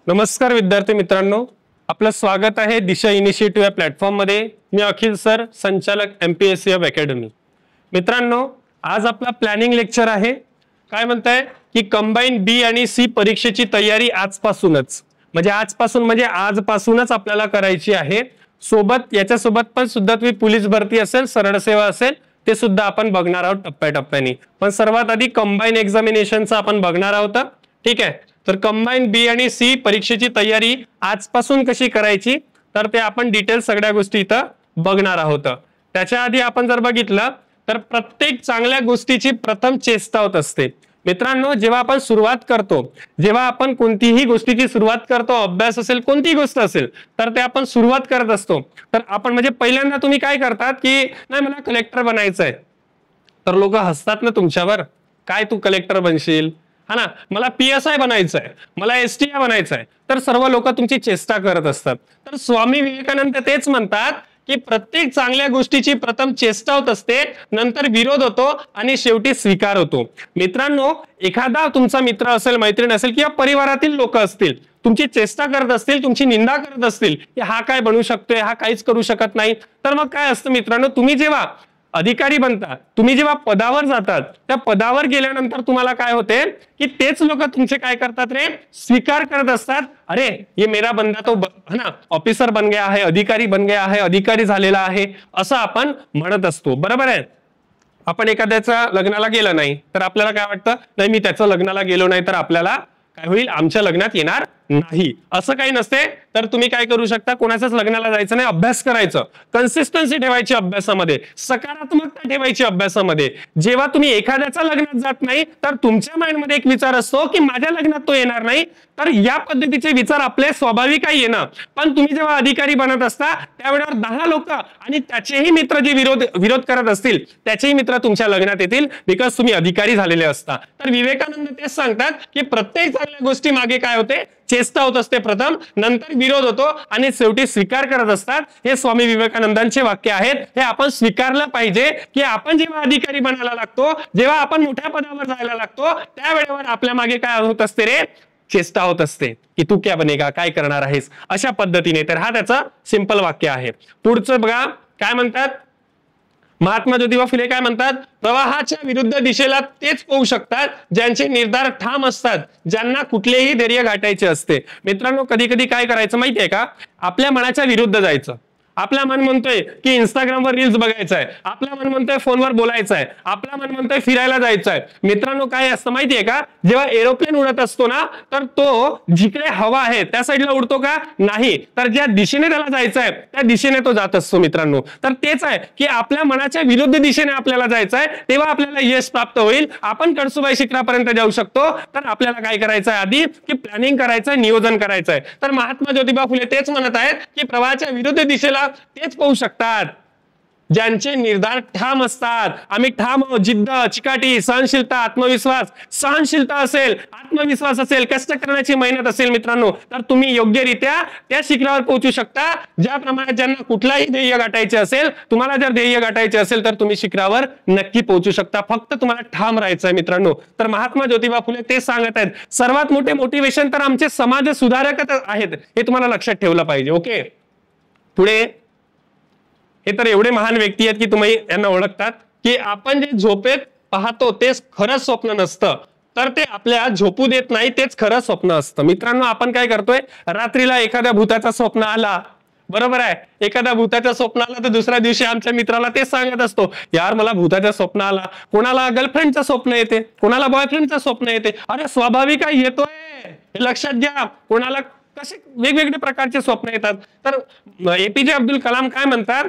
नमस्कार विद्यार्थी मित्रांनो, आपलं स्वागत आहे दिशा इनिशिएटिव्ह या प्लॅटफॉर्म मध्ये। मी अखिल सर, संचालक एमपीएससी ऑफ अकॅडमी। मित्रांनो, आज आपला प्लॅनिंग लेक्चर आहे। काय म्हणताय की कंबाईन बी आणि सी परीक्षेची तयारी आजपासूनच म्हणजे आजपासूनच आपल्याला करायची आहे। सोबत याच्यासोबत पण सुद्धा तुम्ही पोलीस भरती असेल, सरळ सेवा असेल, ते सुद्धा आपण बघणार आहोत टप्प्याटप्प्याने। पण सर्वात आधी कंबाईन एक्झामिनेशनचा आपण बघणार आहोत। ठीक आहे, तर कंबाईन बी आणि सी परीक्षेची तयारी आजपासून कशी करायची तर ते आपण डिटेल सगळ्या गोष्टी इथं बघणार आहोत। त्याच्या आधी आपण जर बघितलं तर प्रत्येक चांगल्या गोष्टीची प्रथम चेष्टा होत असते। मित्रांनो, जेव्हा आपण सुरुवात करतो, जेव्हा आपण कोणतीही गोष्टीची सुरुवात करतो, अभ्यास असेल, कोणती गोष्ट असेल, तर ते आपण सुरुवात करत असतो। तर आपण म्हणजे पहिल्यांदा तुम्ही काय करतात की नाही मला कलेक्टर बनायचं आहे, तर लोक हसतात ना तुमच्यावर, काय तू कलेक्टर बनशील, हा ना, मला पीएसआय बनायचं आहे, मला एसटीआय बनायचं आहे, तर सर्व लोक तुमची चेष्टा करत असतात। तर स्वामी विवेकानंद तेच म्हणतात की प्रत्येक चांगल्या गोष्टीची प्रथम चेष्टा होत असते, नंतर विरोध होतो आणि शेवटी स्वीकार होतो। मित्रांनो, एखादा तुमचा मित्र असेल, मैत्रीण असेल किंवा परिवारातील लोक असतील, तुमची चेष्टा करत असतील, तुमची निंदा करत असतील की हा काय बनू शकतोय, हा काहीच करू शकत नाही, तर मग काय असतं मित्रांनो, तुम्ही जेव्हा अधिकारी बनता, तुम्ही जेव्हा पदावर जातात, त्या पदावर गेल्यानंतर तुम्हाला काय होते की तेच लोक तुमचे काय करतात रे, स्वीकार करत असतात। अरे ये मेरा बंदा तो है ना ऑफिसर बन गया है, अधिकारी बन गया है, अधिकारी झालेला आहे, असं आपण म्हणत असतो। बरोबर आहे। आपण एखाद्याच्या लग्नाला गेलो नाही तर आपल्याला काय वाटतं, नाही मी त्याच्या लग्नाला गेलो नाही तर आपल्याला काय होईल, आमच्या लग्नात येणार नाही, असं काही नसते। तर तुम्ही काय करू शकता, कोणाच्याच लग्नाला जायचं नाही, अभ्यास करायचं, कन्सिस्टन्सी ठेवायची अभ्यासामध्ये, सकारात्मकता ठेवायची अभ्यासामध्ये। जेव्हा तुम्ही एखाद्याच्या लग्नात जात नाही तर तुमच्या माइंडमध्ये एक विचार असतो की माझ्या लग्नात तो येणार नाही, तर या पद्धतीचे विचार आपले स्वाभाविक आहे येणं। पण तुम्ही जेव्हा अधिकारी बनत असता त्यावेळेवर 10 लोक आणि त्याचेही मित्र जे विरोध करत असतील, त्याचेही मित्र तुमच्या लग्नात येतील, बिकॉज तुम्ही अधिकारी झालेले असता। तर विवेकानंद तेच सांगतात की प्रत्येक चांगल्या गोष्टी मागे काय होते, चेष्टा होत असते प्रथम, नंतर विरोध होतो आणि शेवटी स्वीकार करत असतात। हे स्वामी विवेकानंदांचे वाक्य आहेत। हे आपण स्वीकारलं पाहिजे की आपण जेव्हा अधिकारी बनायला लागतो, जेव्हा आपण मोठ्या पदावर जायला लागतो, त्यावेळेवर आपल्या मागे काय होत असते रे, चेष्टा होत असते की तू क्या बनेगा, काय करणार आहेस, अशा पद्धतीने। तर हा त्याचा सिंपल वाक्य आहे। पुढचं बघा काय म्हणतात, महात्मा ज्योतिबा फुले काय म्हणतात, प्रवाहाच्या विरुद्ध दिशेला तेच पोहू शकतात ज्यांचे निर्धार ठाम असतात, ज्यांना कुठलेही धैर्य गाठायचे असते। मित्रांनो, कधी कधी काय करायचं माहितीये का, आपल्या मनाच्या विरुद्ध जायचं। आपला मन म्हणतोय की इंस्टाग्रामवर रील्स बघायचं आहे, आपला मन म्हणतोय फोनवर बोलायचं आहे, आपला मन म्हणतोय फिरायला जायचं आहे। मित्रांनो, काय असतं माहितीये का, जेव्हा एरोप्लेन उडत असतो ना, तर तो जिकडे हवा आहे त्या साईडला उडतो का, नाही, तर ज्या दिशेने त्याला जायचं आहे त्या दिशेने तो जात असतो। मित्रांनो, तर तेच आहे की आपल्या मनाच्या विरुद्ध दिशेने आपल्याला जायचं आहे, तेव्हा आपल्याला यश प्राप्त होईल, आपण कळसुबाई शिखरापर्यंत जाऊ शकतो। तर आपल्याला काय करायचं आहे, आधी की प्लॅनिंग करायचं, नियोजन करायचं आहे। तर महात्मा ज्योतिबा फुले तेच म्हणत आहेत की प्रवाहाच्या विरुद्ध दिशेला तेच पाहू शकतात ज्यांचे निर्धार ठाम असतात। आम्ही ठाम आहोत, जिद्द, चिकाटी, सहनशीलता, आत्मविश्वास, सहनशीलता असेल, आत्मविश्वास असेल, कष्ट करण्याची मेहनत असेल मित्रांनो, तर तुम्ही योग्यरित्या त्या शिखरावर पोहोचू शकता। ज्याप्रमाणे ज्यांना कुठलाही ध्येय गाठायचे असेल, तुम्हाला जर ध्येय गाठायचे असेल तर तुम्ही शिखरावर नक्की पोहोचू शकता, फक्त तुम्हाला ठाम राहायचं आहे मित्रांनो। तर महात्मा ज्योतिबा फुले ते सांगत आहेत, सर्वात मोठे मोटिवेशन तर आमचे समाज सुधारक आहेत, हे तुम्हाला लक्षात ठेवलं पाहिजे। ओके, पुढे हे तर एवढे महान व्यक्ती आहेत की तुम्ही यांना ओळखतात की आपण जे झोपेत पाहतो तेच खरं स्वप्न नसतं, तर ते आपल्या झोपू देत नाही, तेच खरं स्वप्न असतं। मित्रांनो, आपण काय करतोय, रात्रीला एखाद्या भूताचा स्वप्न आला, बरोबर आहे, एखाद्या भूताच्या स्वप्न आला तर दुसऱ्या दिवशी आमच्या मित्राला तेच सांगत असतो, यार मला भूताच्या स्वप्न आला। कोणाला गर्लफ्रेंडचं स्वप्न येते, कोणाला बॉयफ्रेंडचं स्वप्न येते, अरे स्वाभाविक आहे, येतोय, हे लक्षात घ्या। कोणाला कसे वेगवेगळे प्रकारचे स्वप्न येतात। तर एपीजे अब्दुल कलाम काय म्हणतात,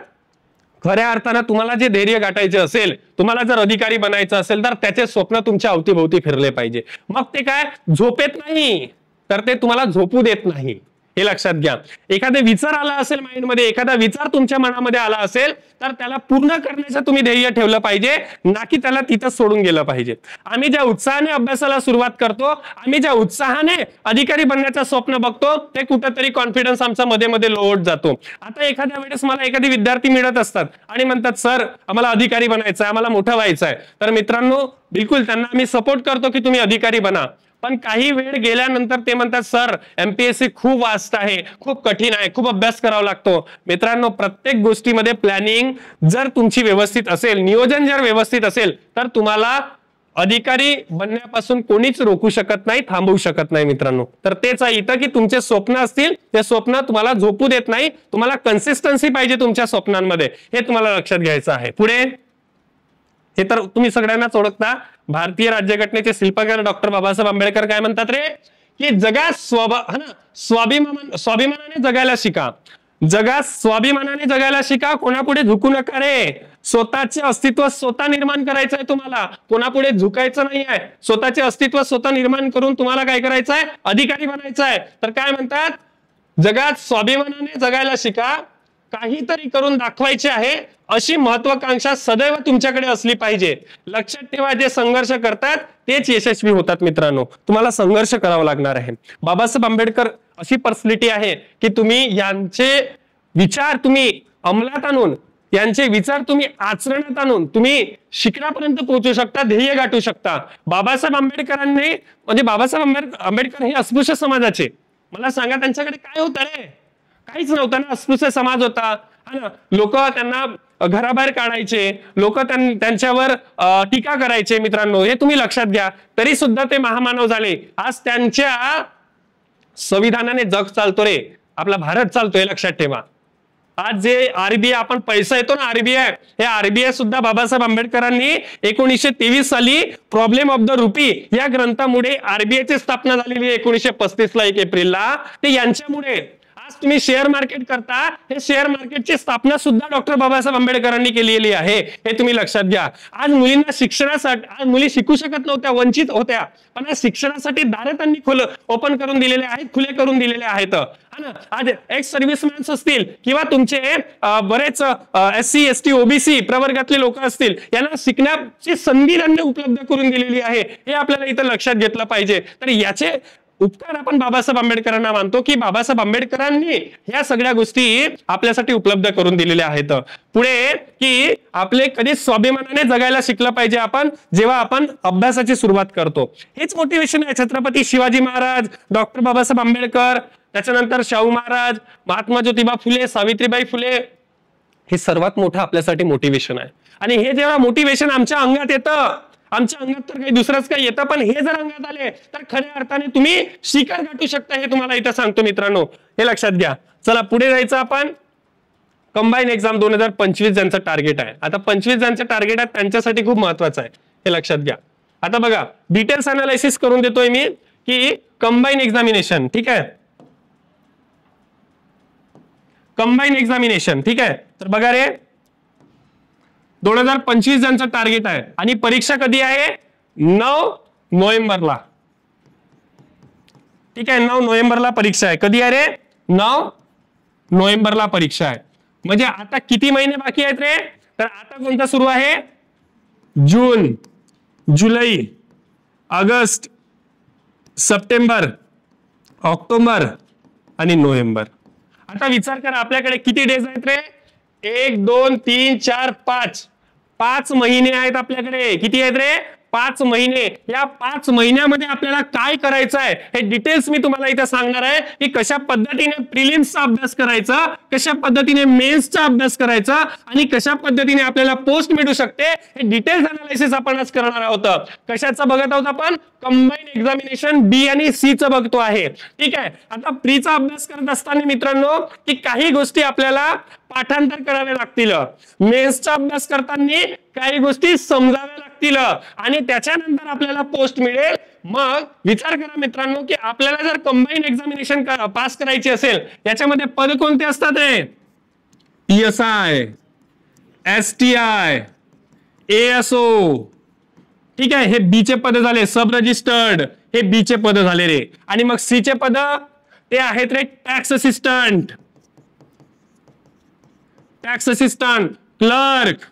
खऱ्या अर्थानं तुम्हाला जे धैर्य गाठायचे असेल, तुम्हाला जर अधिकारी बनायचं असेल, तर त्याचे स्वप्न तुमच्या अवतीभोवती फिरले पाहिजे। मग ते काय, झोपेत नाही, तर ते तुम्हाला झोपू देत नाही, हे लक्षात घ्या। एखादा विचार आला असेल माइंडमध्ये, एखादा विचार तुमच्या मनामध्ये आला असेल, तर त्याला पूर्ण करण्याचं तुम्ही ध्येय ठेवलं पाहिजे, ना की त्याला तिथं सोडून गेलं पाहिजे। आम्ही ज्या उत्साहाने अभ्यासाला सुरुवात करतो, आम्ही ज्या उत्साहाने अधिकारी बनण्याचं स्वप्न बघतो, ते कुठेतरी कॉन्फिडन्स आमचा मध्ये मध्ये लो होत जातो। आता एखाद्या वेळेस मला एखादी विद्यार्थी मिळत असतात आणि म्हणतात, सर आम्हाला अधिकारी बनायचं आहे, आम्हाला मोठं व्हायचं आहे, तर मित्रांनो बिलकुल त्यांना आम्ही सपोर्ट करतो की तुम्ही अधिकारी बना, पण काही वेळ गेल्यानंतर ते म्हणतात सर एमपीएससी खूप वास्ट आहे, खूप कठीण आहे, खूप अभ्यास करावा लागतो. मित्रांनो, प्रत्येक गोष्टीमध्ये प्लॅनिंग जर तुमची व्यवस्थित असेल, नियोजन जर व्यवस्थित असेल, तर तुम्हाला अधिकारी बनण्यापासून कोणीच रोखू शकत नाही, थांबवू शकत नाही मित्रांनो. तर तेच आहे इथं की तुमचे स्वप्न असतील, ते स्वप्न तुम्हाला झोपू देत नाही. तुम्हाला कन्सिस्टन्सी पाहिजे तुमच्या स्वप्नांमध्ये, हे तुम्हाला लक्षात घ्यायचं आहे. पुढे हे तर तुम्ही सगळ्यांनाच ओळखता. भारतीय राज्यघटनेचे शिल्पकार डॉक्टर बाबासाहेब आंबेडकर काय म्हणतात रे, की जगात स्वाभिमानाने जगायला शिका. जगात स्वाभिमानाने जगायला शिका, कोणापुढे झुकू नका रे. स्वतःचे अस्तित्व स्वतः निर्माण करायचं आहे तुम्हाला, कोणापुढे झुकायचं नाही आहे. स्वतःचे अस्तित्व स्वतः निर्माण करून तुम्हाला काय करायचं आहे, अधिकारी बनायचं आहे. तर काय म्हणतात, जगात स्वाभिमानाने जगायला शिका, काहीतरी करून दाखवायचे आहे अशी महत्वाकांक्षा सदैव तुमच्याकडे असली पाहिजे. लक्षात ठेवा, जे संघर्ष करतात तेच यशस्वी होतात मित्रांनो. तुम्हाला संघर्ष करावा लागणार आहे. बाबासाहेब आंबेडकर अशी पर्सनॅलिटी आहे की तुम्ही यांचे विचार तुम्ही अंमलात आणून, यांचे विचार तुम्ही आचरणात आणून तुम्ही शिखरापर्यंत पोहोचू शकता, ध्येय गाठू शकता. बाबासाहेब आंबेडकरांनी म्हणजे बाबासाहेब आंबेडकर हे अस्पृश्य समाजाचे, मला सांगा त्यांच्याकडे काय होतं रे, काहीच नव्हतं ना. अस्पृश्य समाज होता, लोक त्यांना घराबाहेर काढायचे, लोक त्यांच्यावर टीका करायचे मित्रांनो, हे तुम्ही लक्षात घ्या. तरी सुद्धा ते महामानव झाले. आज त्यांच्या संविधानाने जग चालतो रे, आपला भारत चालतोय, लक्षात ठेवा. आज जे आरबीआय आपण पैसा येतो ना, आरबीआय, हे आरबीआय सुद्धा बाबासाहेब आंबेडकरांनी 1923 साली प्रॉब्लेम ऑफ द रुपी या ग्रंथामुळे आरबीआयची स्थापना झालेली आहे 1935 ला 1 एप्रिलला. ते यांच्यामुळे आज तुम्ही शेअर मार्केट करता, हे शेअर मार्केटची स्थापना सुद्धा डॉक्टर बाबासाहेब आंबेडकरांनी केलेली आहे, हे तुम्ही लक्षात घ्या. आज मुलींना शिक्षणासाठी, आज मुली शिकू शकत नव्हत्या, वंचित होत्या, पण आज शिक्षणासाठी दारे त्यांनी ओपन करून दिलेले आहेत, खुले करून दिलेले आहेत. आज एक्स सर्व्हिसमॅन्स असतील किंवा तुमचे बरेच SC ST OBC प्रवर्गातले लोक असतील, यांना शिकण्याची संधी त्यांनी उपलब्ध करून दिलेली आहे, हे आपल्याला इथं लक्षात घेतलं पाहिजे. तर याचे उपकार आपण बाबासाहेब आंबेडकरांना मानतो की बाबासाहेब आंबेडकरांनी ह्या सगळ्या गोष्टी आपल्यासाठी उपलब्ध करून दिलेल्या आहेत. पुढे की आपले कधी स्वाभिमानाने जगायला शिकलं पाहिजे आपण, जेव्हा आपण अभ्यासाची सुरुवात करतो. हेच मोटिवेशन आहे. छत्रपती शिवाजी महाराज, डॉक्टर बाबासाहेब आंबेडकर, त्याच्यानंतर शाहू महाराज, महात्मा ज्योतिबा फुले, सावित्रीबाई फुले, हे सर्वात मोठं आपल्यासाठी मोटिवेशन आहे. आणि हे जेव्हा मोटिवेशन आमच्या अंगात येतं, आमच्या अंगात तर काही दुसरंच काही येतं, पण हे जर अंगात आले तर खऱ्या अर्थाने तुम्ही शिखर गाठू शकता, हे तुम्हाला इथं सांगतो मित्रांनो, हे लक्षात घ्या. चला पुढे जायचं आपण. कंबाईन एक्झाम 2025 ज्यांचं टार्गेट आहे, आता 25 ज्यांचं टार्गेट आहे त्यांच्यासाठी खूप महत्वाचं आहे, हे लक्षात घ्या. आता बघा, डिटेल्स अनालिसिस करून देतोय मी की कंबाईन एक्झामिनेशन, ठीक आहे, कंबाईन एक्झामिनेशन, ठीक आहे. तर बघा रे, 2025 ज्यांचं टार्गेट आहे आणि परीक्षा कधी आहे, 9 नोव्हेंबरला, ठीक आहे. 9 नोव्हेंबरला परीक्षा आहे. कधी आहे रे, 9 नोव्हेंबरला परीक्षा आहे. म्हणजे आता किती महिने बाकी आहेत रे, तर आता कोणता सुरू आहे, जून, जुलै, ऑगस्ट, सप्टेंबर, ऑक्टोबर आणि नोव्हेंबर. आता विचार करा आपल्याकडे किती डेज आहेत रे, 1 2 3 4 5 महिने आहेत आपल्याकडे. किती आहेत रे, 5 महिने. या 5 महिन्यामध्ये आपल्याला काय करायचं आहे हे डिटेल्स मी तुम्हाला इथे सांगणार आहे की कशा पद्धतीने प्रिलिम्सचा अभ्यास करायचा, कशा पद्धतीने मेन्सचा अभ्यास करायचा आणि कशा पद्धतीने आपल्याला पोस्ट मिळू शकते, हे डिटेल्स अनालिसिस आपण आज करणार आहोत. कशाचं बघत आहोत आपण, कंबाईन एक्झामिनेशन बी आणि सी चं बघतो आहे, ठीक आहे. आता प्रीचा अभ्यास करत असताना मित्रांनो की काही गोष्टी आपल्याला पाठांतर करावे लागतील, मेन्सचा अभ्यास करताना काही गोष्टी समजाव्या लागतील आणि त्याच्यानंतर आपल्याला पोस्ट मिळेल. मग विचार करा मित्रांनो की आपल्याला जर कंबाईन एक्झामिनेशन पास करायची असेल, याच्यामध्ये पद कोणते असतात रे, PSI, STI, ASO, ठीक आहे. हे बी चे पद झाले, सब रजिस्टर्ड, हे बी चे पद झाले रे. आणि मग सी चे पद ते आहेत रे, tax assistant, tax assistant, clerk,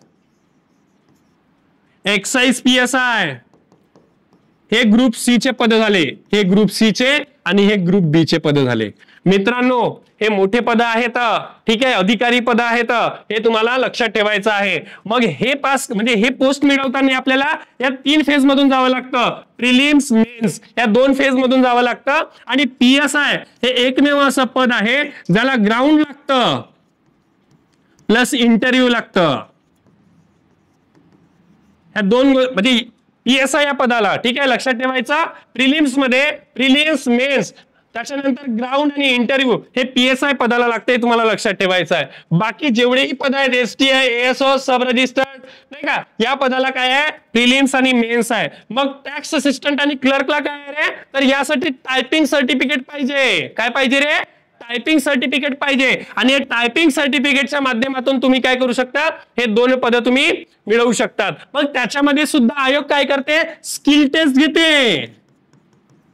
excise PSI, हे ग्रुप सी चे पद झाले, हे ग्रुप सी चे आणि हे ग्रुप बी चे पद झाले. मित्रांनो हे मोठे पद आहेत, ठीक आहे, अधिकारी पद आहेत, हे तुम्हाला लक्षात ठेवायचं आहे. मग हे पास म्हणजे हे पोस्ट मिळवताना आपल्याला या 3 फेज मधून जावं लागतं, प्रिलिम्स मेन्स या 2 फेज मधून जावं लागतं. आणि PSI हे एकमेव असं पद आहे ज्याला ग्राउंड लागतं प्लस इंटरव्ह्यू लागतं. ह्या 2 म्हणजे PSI या पदाला, ठीक आहे, लक्षात ठेवायचा. प्रिलिम्स मध्ये प्रिलिम्स मेन्स त्याच्यानंतर ग्राउंड आणि इंटरव्ह्यू हे PSI पदाला लागते, तुम्हाला लक्षात ठेवायचं आहे. बाकी जेवढेही पद आहेत STI, ASO, सब रजिस्टर्ड नाही का, या पदाला काय आहे, प्रिलिम्स आणि मेन्स आहे. मग टॅक्स असिस्टंट आणि क्लर्कला काय आहे रे, तर यासाठी टायपिंग सर्टिफिकेट पाहिजे. काय पाहिजे रे, टायपिंग सर्टिफिकेट पाहिजे. आणि टायपिंग सर्टिफिकेटच्या माध्यमातून तुम्ही काय करू शकता, हे 2 पद तुम्ही मिळवू शकतात. मग त्याच्यामध्ये सुद्धा आयोग काय करते, स्किल टेस्ट घेते.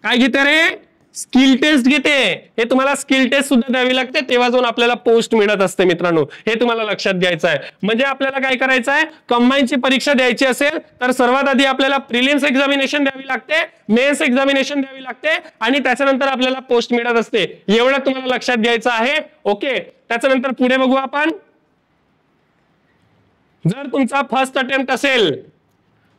काय घेते रे, स्किल टेस्ट घेते. हे तुम्हाला स्किल टेस्ट सुद्धा द्यावी लागते, तेव्हा जाऊन आपल्याला पोस्ट मिळत असते. मित्रांनो हे तुम्हाला लक्षात घ्यायचं आहे. म्हणजे आपल्याला काय करायचं आहे, कंबाईनची परीक्षा द्यायची असेल तर सर्वात आधी आपल्याला प्रिलिम्स एक्झामिनेशन द्यावी लागते, मेन्स एक्झामिनेशन द्यावी लागते आणि त्याच्यानंतर आपल्याला पोस्ट मिळत असते. एवढं तुम्हाला लक्षात घ्यायचं आहे. ओके, त्याच्यानंतर पुढे बघू आपण. जर तुमचा फर्स्ट अटेम्प्ट असेल,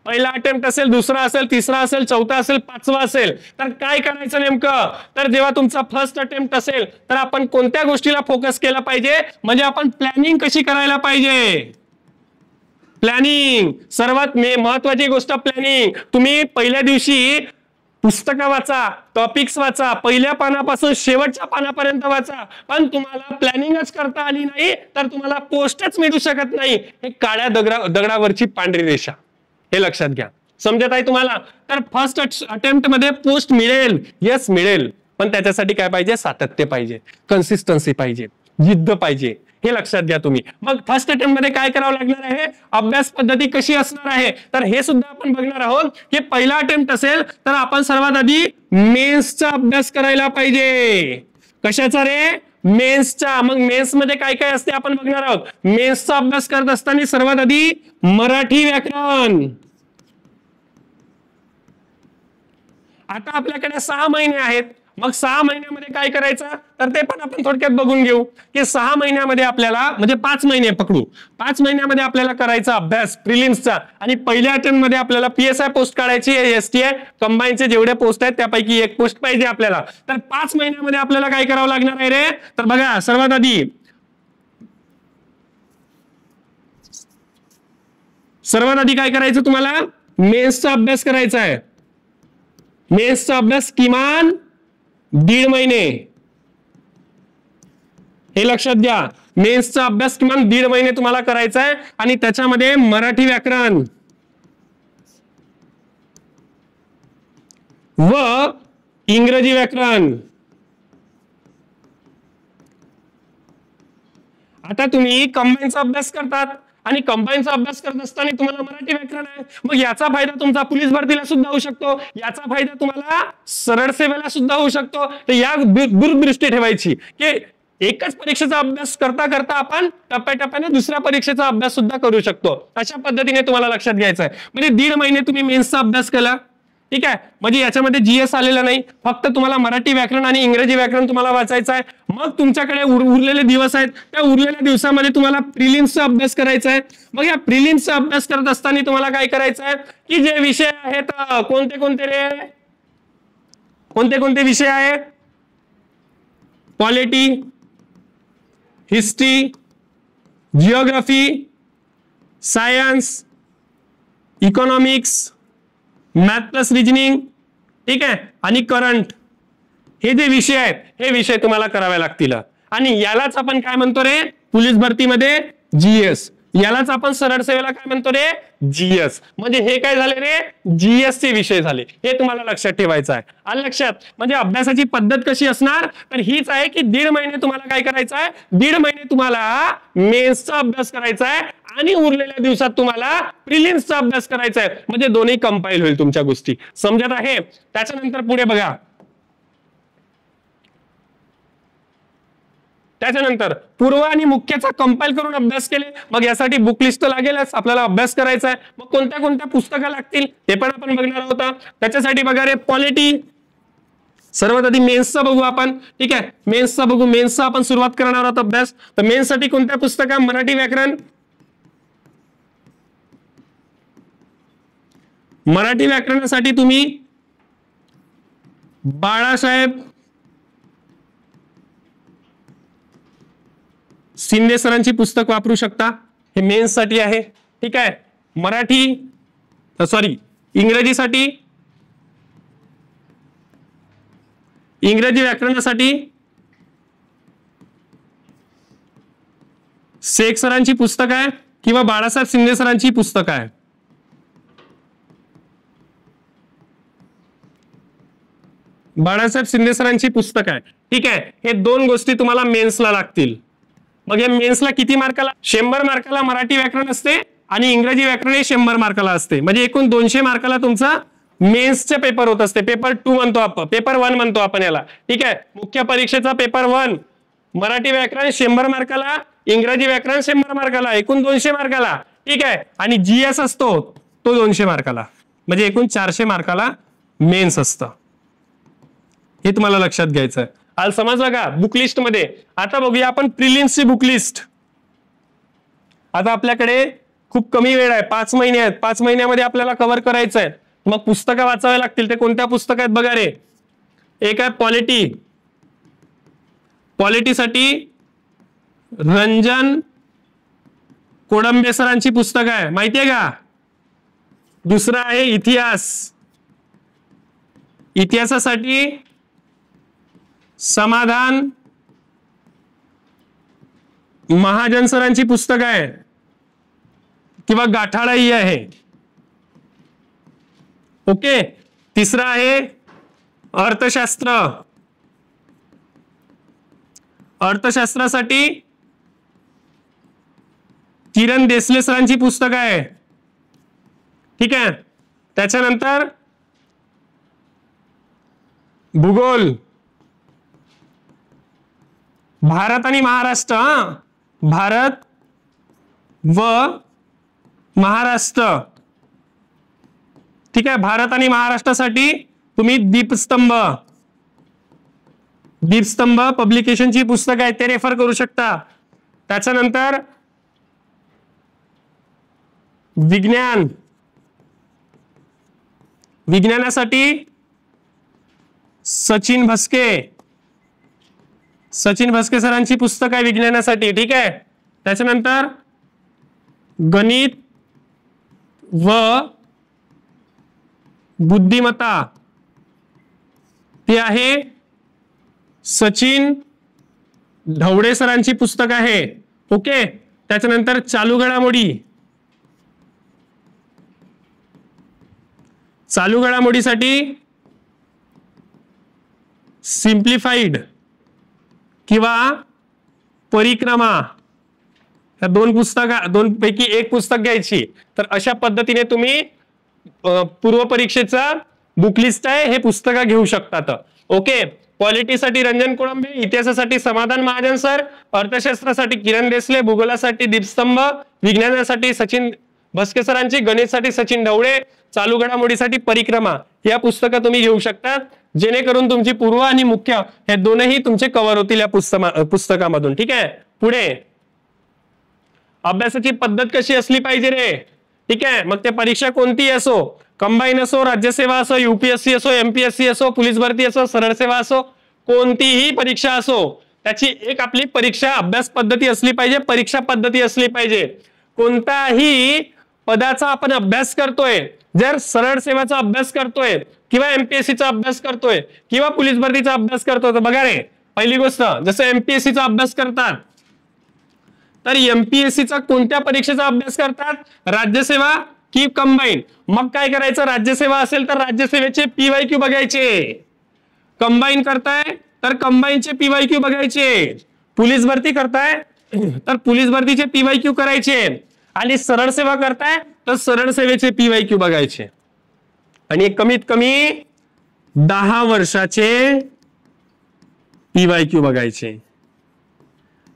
पहिला अटेम्प्ट असेल, दुसरा असेल, तिसरा असेल, चौथा असेल, 5वा असेल, तर काय करायचं नेमकं, तर जेव्हा तुमचा फर्स्ट अटेम्प्ट असेल तर आपण कोणत्या गोष्टीला फोकस केला पाहिजे, म्हणजे आपण प्लॅनिंग कशी करायला पाहिजे. प्लॅनिंग सर्वात महत्वाची गोष्ट, प्लॅनिंग. तुम्ही पहिल्या दिवशी पुस्तकं वाचा, टॉपिक्स वाचा, पहिल्या पानापासून शेवटच्या पानापर्यंत वाचा, पण तुम्हाला प्लॅनिंगच करता आली नाही तर तुम्हाला पोस्टच मिळू शकत नाही. हे काळ्या दगडावरची पांढरी रेषा, हे लक्षात घ्या. समजत आहे तुम्हाला. तर फर्स्ट अटेम्प्ट मध्ये पोस्ट मिळेल, यस मिळेल, पण त्याच्यासाठी काय पाहिजे, सातत्य पाहिजे, कन्सिस्टन्सी पाहिजे, जिद्द पाहिजे. हे लक्षात घ्या तुम्ही. मग फर्स्ट अटेम्प्ट मध्ये काय करावं लागणार आहे, अभ्यास पद्धती कशी असणार आहे, तर हे सुद्धा आपण बघणार आहोत. की पहिला अटेम्प्ट असेल तर आपण सर्वात आधी मेन्सचा अभ्यास करायला पाहिजे. कशाचा रे, मेन्सचा. मग मेन्स मध्ये काय काय असते आपण बघणार आहोत. मेन्सचा अभ्यास करत असताना सर्वात आधी मराठी व्याकरण. आता आपल्याकडे 6 महिने आहेत. मग 6 महिन्यामध्ये काय करायचं, तर ते पण आपण थोडक्यात बघून घेऊ. की 6 महिन्यामध्ये आपल्याला, म्हणजे 5 महिने पकडू, 5 महिन्यामध्ये आपल्याला करायचा अभ्यास प्रिलिम्सचा. आणि पहिल्या अटेम्प्ट मध्ये आपल्याला PSI पोस्ट काढायची, STI कंबाईनचे जेवढे पोस्ट आहेत त्यापैकी 1 पोस्ट पाहिजे आपल्याला. तर 5 महिन्यामध्ये आपल्याला काय करावं लागणार आहे रे, तर बघा सर्वात आधी काय करायचं, तुम्हाला मेन्सचा अभ्यास करायचा आहे. मेन्सचा अभ्यास किमान 1.5 महिने, हे लक्षात घ्या. मेन्सचा अभ्यास किमान 1.5 महिने तुम्हाला करायचा आहे. आणि त्याच्यामध्ये मराठी व्याकरण व इंग्रजी व्याकरण. आता तुम्ही कंबाईनचा अभ्यास करतात आणि कंबाईनचा अभ्यास करत असताना तुम्हाला मराठी व्याकरण आहे. मग याचा फायदा तुमचा पोलीस भरतीला सुद्धा होऊ शकतो, याचा फायदा तुम्हाला सरळ सेवेला सुद्धा होऊ शकतो. तर या दूरदृष्टी ठेवायची की एकच परीक्षेचा अभ्यास करता करता आपण टप्प्याटप्प्याने दुसऱ्या परीक्षेचा अभ्यास सुद्धा करू शकतो. अशा पद्धतीने तुम्हाला लक्षात घ्यायचं आहे. म्हणजे 1.5 महिने तुम्ही मेन्सचा अभ्यास केला, ठीक आहे. म्हणजे याच्यामध्ये GS आलेला नाही, फक्त तुम्हाला मराठी व्याकरण आणि इंग्रजी व्याकरण तुम्हाला वाचायचं आहे. मग तुमच्याकडे उरलेले दिवस आहेत, त्या उरलेल्या दिवसामध्ये तुम्हाला प्रिलिम्सचा अभ्यास करायचा आहे. मग या प्रिलिम्सचा अभ्यास करत असताना तुम्हाला काय करायचं आहे, की जे विषय आहेत, कोणते कोणते रे, कोणते कोणते विषय आहेत, polity, history, geography, science, economics, math plus reasoning, ठीक आहे, आणि करंट, हे जे विषय आहेत हे विषय तुम्हाला करावे लागतील. आणि यालाच आपण काय म्हणतो रे, पोलीस भरतीमध्ये GS, यालाच आपण सरळ सेवेला काय म्हणतो रे, GS. म्हणजे हे काय झाले रे, GS चे विषय झाले. हे तुम्हाला लक्षात ठेवायचं आहे. आलं लक्षात. म्हणजे अभ्यासाची पद्धत कशी असणार, तर हीच आहे की 1.5 महिने तुम्हाला काय करायचं आहे, 1.5 महिने तुम्हाला मेन्सचा अभ्यास करायचा आहे आणि उरलेल्या दिवसात तुम्हाला प्रिलिम्सचा अभ्यास करायचा आहे. म्हणजे दोन्ही कंपाईल होईल तुमच्या गोष्टी. समजत आहे. त्याच्यानंतर पुढे बघा. त्याच्यानंतर पूर्व आणि मुख्यचा कंपाईल करून अभ्यास केले. मग यासाठी बुक लिस्ट लागेलच, आपल्याला अभ्यास करायचा आहे. मग कोणत्या कोणत्या पुस्तकं लागतील ते पण आपण बघणार आहोत. त्याच्यासाठी बघा रे, पॉलिटी, सर्वात आधी मेन्सचा बघू आपण, ठीक आहे. मेन्सचा बघू, मेन्सचा आपण सुरुवात करणार आहोत अभ्यास. तर मेन्ससाठी कोणत्या पुस्तका? मराठी व्याकरण. मराठी व्याकरणासाठी तुम्ही बाळासाहेब शिंदे सरांची पुस्तक वापरू शकता. हे मेन्स साठी आहे, ठीक आहे. मराठी सॉरी इंग्रजीसाठी, इंग्रजी व्याकरणासाठी शेख सरांची पुस्तक आहे किंवा बाळासाहेब शिंदे सरांची पुस्तक आहे. बाळासाहेब शिंदे सरांची पुस्तक आहे, ठीक आहे. हे दोन गोष्टी तुम्हाला मेन्सला लागतील. मग या मेन्सला किती मार्काला? 100 मार्काला मराठी व्याकरण असते आणि इंग्रजी व्याकरण हे 100 मार्काला असते. म्हणजे एकूण 200 मार्काला तुमचा मेन्सचे पेपर होत असते. पेपर 2 म्हणतो आपण, पेपर 1 म्हणतो आपण याला, ठीक आहे. मुख्य परीक्षेचा पेपर 1 मराठी व्याकरण 100 मार्काला, इंग्रजी व्याकरण 100 मार्काला, एकूण 200 मार्काला, ठीक आहे. आणि जीएस असतो तो 200 मार्काला, म्हणजे एकूण 400 मार्काला मेन्स असतं. हे तुम्हाला लक्षात घ्यायचं आहे. आल समजलं का? बुक लिस्ट मध्ये आता बघूया आपण प्रिलिम्सची बुक लिस्ट. आता आपल्याकडे खूप कमी वेळ आहे, 5 महिने आहेत. 5 महिन्यामध्ये आपल्याला कव्हर करायचं आहे. मग पुस्तकं वाचावे लागतील. ते कोणत्या पुस्तक आहेत बघा रे. एक आहे पॉलिटी, पॉलिटीसाठी रंजन कोडंबे सरांची पुस्तक आहे, माहितीये का? दुसरा आहे इतिहास, इतिहासासाठी समाधान महाजन सरांची पुस्तक आहे किंवा गाठाळाही आहे, ओके. तिसरा आहे अर्थशास्त्र, अर्थशास्त्रासाठी किरण देसले सरांची पुस्तक आहे, ठीक आहे. त्याच्यानंतर भूगोल, भारत आणि महाराष्ट्र, भारत व महाराष्ट्र, ठीक आहे. भारत आणि महाराष्ट्रासाठी तुम्ही दीपस्तंभ, दीपस्तंभ पब्लिकेशनची पुस्तक आहे, ते रेफर करू शकता. त्याच्यानंतर विज्ञान, विज्ञानासाठी सचिन भस्के, सचिन भस्के सरांची पुस्तक आहे विज्ञानासाठी, ठीक आहे. त्याच्यानंतर गणित व बुद्धिमत्ता, ते आहे सचिन ढवळे सरांची पुस्तक आहे, ओके. त्याच्यानंतर चालू घडामोडी, चालू घडामोडीसाठी सिम्प्लिफाईड किंवा परिक्रमा, या दोन पुस्तक, दोन पैकी एक पुस्तक घ्यायची. तर अशा पद्धतीने तुम्ही पूर्व परीक्षेचा बुक लिस्ट आहे, हे पुस्तक घेऊ शकतात, ओके. पॉलिटीसाठी रंजन कोळंबे, इतिहासासाठी समाधान महाजन सर, अर्थशास्त्रासाठी किरण देसले, भूगोलासाठी दीपस्तंभ, विज्ञानासाठी सचिन भस्के सरांची, गणितासाठी सचिन ढवळे, चालू घडामोडीसाठी परिक्रमा, या पुस्तकं तुम्ही घेऊ शकता. जेणेकरून तुमची पूर्व आणि मुख्य हे दोनही तुमचे कव्हर होतील या पुस्तकामधून, ठीक आहे. पुढे अभ्यासाची पद्धत कशी असली पाहिजे रे, ठीक आहे. मग ते परीक्षा कोणतीही असो, कंबाईन असो, राज्यसेवा असो, यूपीएससी असो, एमपीएससी असो, पोलीस भरती असो, सरळ सेवा असो, कोणतीही परीक्षा असो, त्याची एक आपली परीक्षा अभ्यास पद्धती असली पाहिजे, परीक्षा पद्धती असली पाहिजे. कोणताही पदाचा आपण अभ्यास करतोय, जर सरळ सेवाचा अभ्यास करतोय किंवा एमपीएससीचा अभ्यास करतोय किंवा पोलीस भरतीचा अभ्यास करतोय, तर बघा रे, पहिली गोष्ट जसं एमपीएससीचा अभ्यास करतात, तर एमपीएससीचा कोणत्या परीक्षेचा अभ्यास करतात? राज्यसेवा की कंबाईन? मग काय करायचं? राज्यसेवा असेल तर राज्यसेवेचे पीवायक्यू बघायचे, कंबाईन करताय तर कंबाईनचे पीवायक्यू बघायचे, पोलीस भरती करताय तर पोलीस भरतीचे पीवायक्यू करायचे, आणि सरळ सेवा करताय तर सरळ सेवेचे पीवायक्यू बघायचे. आणि कमीत कमी 10 वर्षाचे पीवायक्यू बघायचे.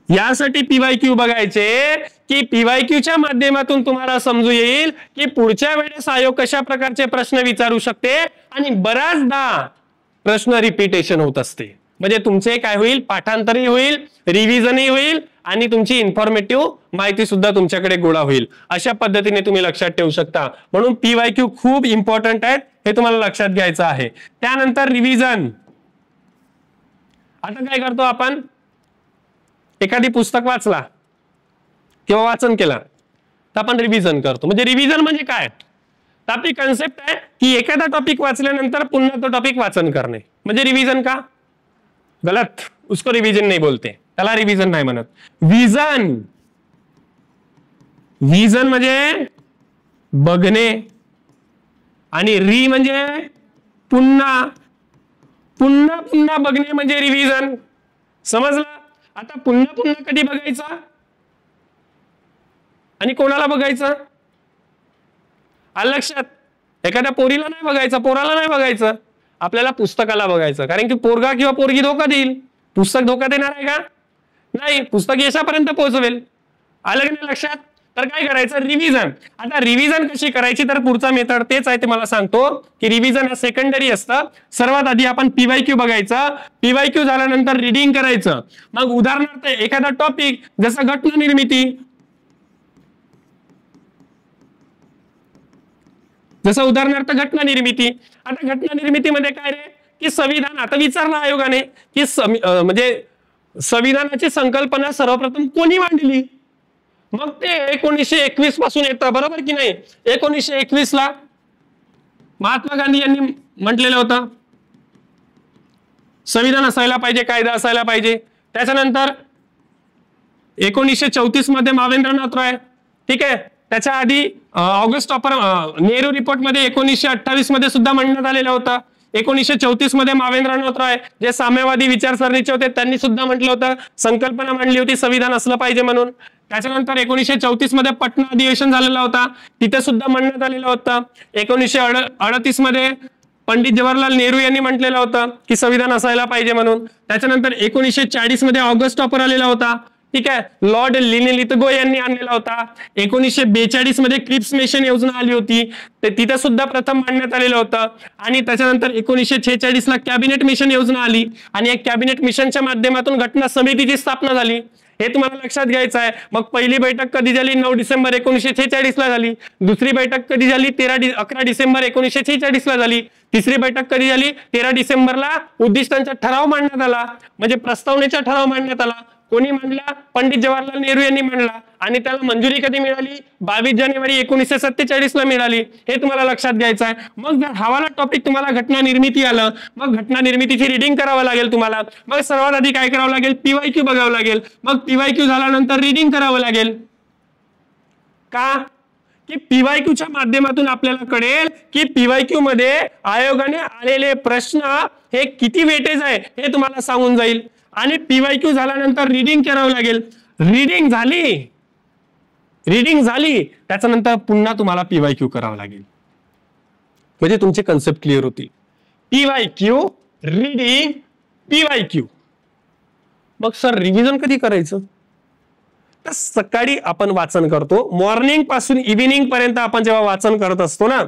यासाठी पीवायक्यू बघायचे की पीवायक्यूच्या माध्यमातून तुम्हाला समजू येईल की पुढच्या वेळेस आयोग कशा प्रकारचे प्रश्न विचारू शकते. आणि बऱ्याचदा प्रश्न रिपीटेशन होत असते. म्हणजे तुमचे काय होईल, पाठांतरही होईल, रिव्हिजनही होईल आणि तुमची इन्फॉर्मेटिव्ह माहिती सुद्धा तुमच्याकडे गोळा होईल. अशा पद्धतीने तुम्ही लक्षात ठेवू शकता. म्हणून PYQ खूप इम्पॉर्टंट आहेत, हे तुम्हाला लक्षात घ्यायचं आहे. त्यानंतर रिव्हिजन. आता काय करतो आपण, एखादी पुस्तक वाचला किंवा वाचन केला तर आपण रिव्हिजन करतो. म्हणजे रिव्हिजन म्हणजे काय, तर आपली कन्सेप्ट आहे की एखादा टॉपिक वाचल्यानंतर पुन्हा तो टॉपिक वाचन करणे म्हणजे रिव्हिजन. का गलत, उसको रिव्हिजन नाही बोलते, त्याला रिव्हिजन नाही म्हणत. विजन, विजन म्हणजे बघणे आणि री म्हणजे पुन्हा पुन्हा पुन्हा बघणे म्हणजे रिव्हिजन. समजलं. आता पुन्हा पुन्हा कधी बघायचा आणि कोणाला बघायचं, आलं लक्षात. एखाद्या पोरीला नाही बघायचं, पोराला नाही बघायचं, आपल्याला पुस्तकाला बघायचं. कारण की पोरगा किंवा पोरगी धोका देईल, पुस्तक धोका देणार आहे का, नाही. पुस्तक यशापर्यंत पोहोचवेल. आलं की नाही लक्षात. तर काय करायचं, रिव्हिजन. आता रिव्हिजन कशी करायची, तर पुढचा मेथड तेच आहे, ते मला सांगतो की रिव्हिजन हा सेकंडरी असतं. सर्वात आधी आपण PYQ बघायचं. PYQ झाल्यानंतर रिडिंग करायचं. मग उदाहरणार्थ एखादा टॉपिक जसं घटना निर्मिती, जसं उदाहरणार्थ घटना निर्मिती. आता घटना निर्मितीमध्ये काय रे, की संविधान. आता विचारलं आयोगाने की म्हणजे संविधानाची संकल्पना सर्वप्रथम कोणी मांडली, मग ते 1921 पासून येतं, बरोबर की नाही. 1921 ला महात्मा गांधी यांनी म्हटलेलं होतं संविधान असायला पाहिजे, कायदा असायला पाहिजे. त्याच्यानंतर 1934 मध्ये मावेंद्रनाथ रॉय, ठीक आहे. त्याच्या आधी ऑगस्ट टॉपर नेहरू रिपोर्ट मध्ये 1928 मध्ये सुद्धा म्हणण्यात आलेलं होतं. 1934 मध्ये मावेंद्रनाथ रॉय जे साम्यवादी विचारसरणीचे होते त्यांनी सुद्धा म्हटलं होतं, संकल्पना मांडली होती संविधान असलं पाहिजे म्हणून. त्याच्यानंतर 1934 मध्ये पटना अधिवेशन झालेला होता, तिथे सुद्धा म्हणण्यात आलेलं होतं. 1938 मध्ये पंडित जवाहरलाल नेहरू यांनी म्हटलेलं होतं की संविधान असायला पाहिजे म्हणून. त्याच्यानंतर 1940 मध्ये ऑगस्ट टॉपर आलेला होता, ठीक आहे. लॉर्ड लिथगो यांनी आणलेला होता. 1942 मध्ये क्रिप्स मिशन योजना आली होती, तिथे सुद्धा प्रथम मांडण्यात आलेलं होतं. आणि त्याच्यानंतर 1946 ला कॅबिनेट मिशन योजना आली आणि एक कॅबिनेट मिशनच्या माध्यमातून घटना समितीची स्थापना झाली. हे तुम्हाला लक्षात घ्यायचं आहे. मग पहिली बैठक कधी झाली, 9 डिसेंबर 1946 ला झाली. दुसरी बैठक कधी झाली, 11 डिसेंबर 1946 ला झाली. तिसरी बैठक कधी झाली, 13 डिसेंबरला उद्दिष्टांचा ठराव मांडण्यात आला, म्हणजे प्रस्तावनेचा ठराव मांडण्यात आला. कोणी मांडला, पंडित जवाहरलाल नेहरू यांनी मांडला. आणि त्याला मंजुरी कधी मिळाली, 22 जानेवारी 1947 ला मिळाली. हे तुम्हाला लक्षात घ्यायचं आहे. मग जर हवाला टॉपिक तुम्हाला घटना निर्मिती आलं, मग घटना निर्मितीची रिडिंग करावं लागेल तुम्हाला. मग सर्वात आधी काय करावं लागेल, PYQ बघावं लागेल. मग PYQ झाल्यानंतर रिडिंग करावं लागेल. का, की PYQच्या माध्यमातून आपल्याला कळेल की PYQ मध्ये आयोगाने आलेले प्रश्न हे किती वेटेज आहे हे तुम्हाला सांगून जाईल. आणि PYQ झाल्यानंतर रिडिंग करावं लागेल. रिडिंग झाली त्याच्यानंतर पुन्हा तुम्हाला PYQ करावं लागेल, म्हणजे तुमचे कन्सेप्ट क्लिअर होतील. PYQ, reading, PYQ. मग सर रिव्हिजन कधी करायचं, तर सकाळी आपण वाचन करतो. मॉर्निंग पासून इव्हिनिंग पर्यंत आपण जेव्हा वाचन करत असतो ना,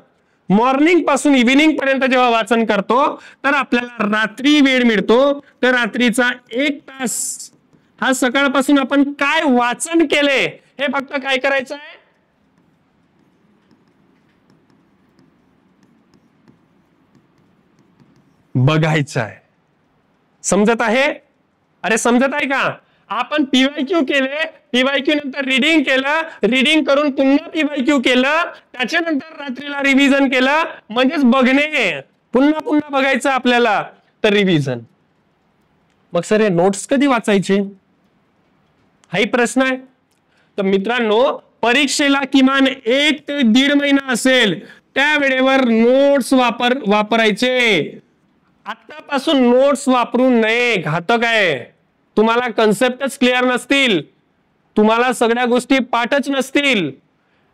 मॉर्निंग पासून इव्हिनिंग पर्यंत जेव्हा वाचन करतो तर आपल्याला रात्री वेळ मिळतो. तर रात्रीचा 1 तास हा सकाळपासून आपण काय वाचन केले हे फक्त काय करायचं आहे, बघायचं आहे. समजत आहे, अरे समजत आहे का. आपण PYQ केले, PYQ नंतर रिडिंग केलं, रिडिंग करून पुन्हा PYQ केलं, त्याच्यानंतर रात्रीला रिव्हिजन केलं, म्हणजेच बघणे. पुन्हा पुन्हा बघायचं आपल्याला, तर रिव्हिजन. मग सर हे नोट्स कधी वाचायचे, हाही प्रश्न आहे. तर मित्रांनो, परीक्षेला किमान 1 ते 1.5 महिना असेल त्या वेळेवर नोट्स वापरायचे. आतापासून नोट्स वापरू नये, घातक आहे. तुम्हाला कन्सेप्टच क्लिअर नसतील, तुम्हाला सगळ्या गोष्टी पाठच नसतील.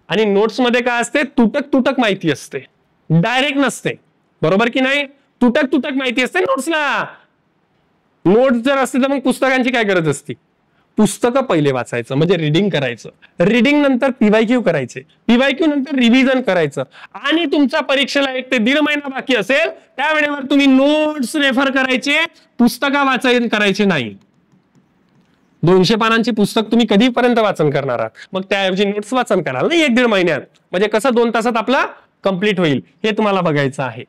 आणि नोट्स मध्ये काय असते, तुटक माहिती असते, डायरेक्ट नसते, बरोबर की नाही. तुटक माहिती असते नोट्सला. नोट्स जर असते तर मग पुस्तकांची काय गरज असती. पुस्तकं पहिले वाचायचं म्हणजे रिडिंग करायचं, रिडिंग नंतर पीवायक्यू करायचे, पीवायक्यू नंतर रिव्हिजन करायचं आणि तुमच्या परीक्षेला 1 ते 1.5 महिना बाकी असेल त्यावेळेवर तुम्ही नोट्स रेफर करायचे, पुस्तकं वाचन करायचे नाही. 200 पानांची पुस्तक तुम्ही कधीपर्यंत वाचन करणार आहात, मग त्याऐवजी नोट्स वाचन कराल ना 1-1.5 महिन्यात, म्हणजे कसं 2 तासात आपला कंप्लीट होईल हे तुम्हाला बघायचं आहे.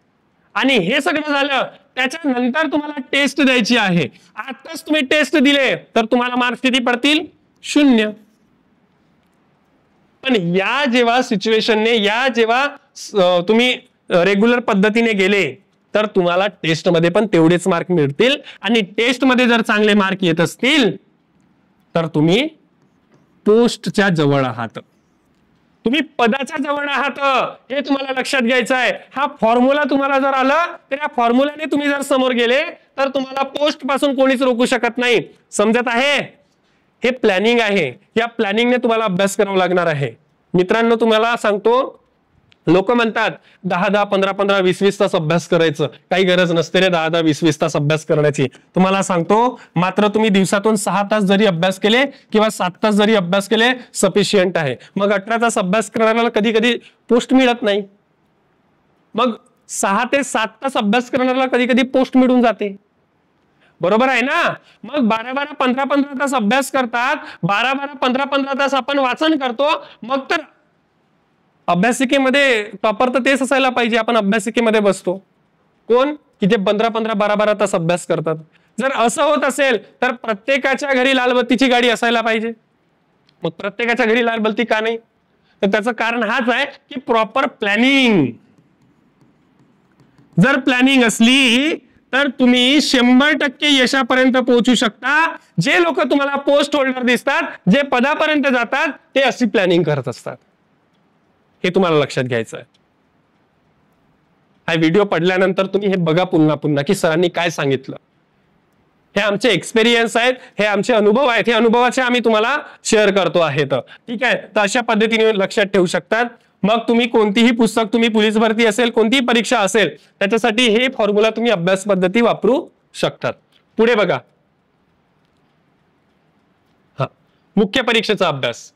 आणि हे सगळं झालं त्याच्यानंतर तुम्हाला टेस्ट द्यायची आहे. आताच तुम्ही टेस्ट दिले तर तुम्हाला मार्क्स किती पडतील? 0. पण या जेव्हा सिच्युएशनने जेव्हा तुम्ही रेग्युलर पद्धतीने गेले तर तुम्हाला टेस्टमध्ये पण तेवढेच मार्क मिळतील आणि टेस्टमध्ये जर चांगले मार्क येत असतील तर तुम्ही पोस्टच्या जवळ आहात, तुम्ही पदाच्या जवळ आहात, हे तुम्हाला लक्षात घ्यायचं आहे. हा फॉर्म्युला तुम्हाला जर आला तर या फॉर्म्युलाने तुम्ही जर समोर गेले तर तुम्हाला पोस्ट पासून कोणीच रोखू शकत नाही. समजत आहे? हे प्लॅनिंग आहे, या प्लॅनिंगने तुम्हाला अभ्यास करावा लागणार आहे. मित्रांनो तुम्हाला सांगतो, लोक म्हणतात 10-10, 15-15, 20-20 तास अभ्यास करायचं, काही गरज नसते रे 10-10, 20-20 तास अभ्यास करण्याची. तुम्हाला सांगतो मात्र तुम्ही दिवसातून 6 तास जरी अभ्यास केले किंवा 7 तास जरी अभ्यास केले सफिशियंट आहे. मग 18 तास अभ्यास करणाऱ्याला कधी कधी पोस्ट मिळत नाही, मग 6 ते 7 तास अभ्यास करणाऱ्याला कधी कधी पोस्ट मिळून जाते. बरोबर आहे ना? मग 12-12, 15-15 तास अभ्यास करतात, 12-12, 15-15 तास आपण वाचन करतो, मग तर अभ्यासिकेमध्ये टॉपर तर तेच असायला पाहिजे. आपण अभ्यासिकेमध्ये बसतो, कोण की ते 15-15, 12-12 तास अभ्यास करतात. जर असं होत असेल तर प्रत्येकाच्या घरी लालबत्तीची गाडी असायला पाहिजे. मग प्रत्येकाच्या घरी लालबत्ती का नाही? तर त्याचं कारण हाच आहे की प्रॉपर प्लॅनिंग. जर प्लॅनिंग असली तर तुम्ही 100% यशापर्यंत पोहोचू शकता. जे लोक तुम्हाला पोस्ट होल्डर दिसतात, जे पदापर्यंत जातात, ते अशी प्लॅनिंग करत असतात. हे तुम्हाला लक्षात घ्यायचं आहे. हा व्हिडिओ पडल्यानंतर तुम्ही हे बघा पुन्हा पुन्हा की सरांनी काय सांगितलं. हे आमचे एक्सपिरियन्स आहेत, हे आमचे अनुभव आहेत, हे अनुभवाचे आम्ही तुम्हाला शेअर करतो आहेत. ठीक आहे, तर अशा पद्धतीने लक्षात ठेवू शकतात. मग तुम्ही कोणतीही पुस्तक, तुम्ही पोलीस भरती असेल, कोणतीही परीक्षा असेल, त्याच्यासाठी हे फॉर्म्युला तुम्ही अभ्यास पद्धती वापरू शकतात. पुढे बघा, मुख्य परीक्षेचा अभ्यास.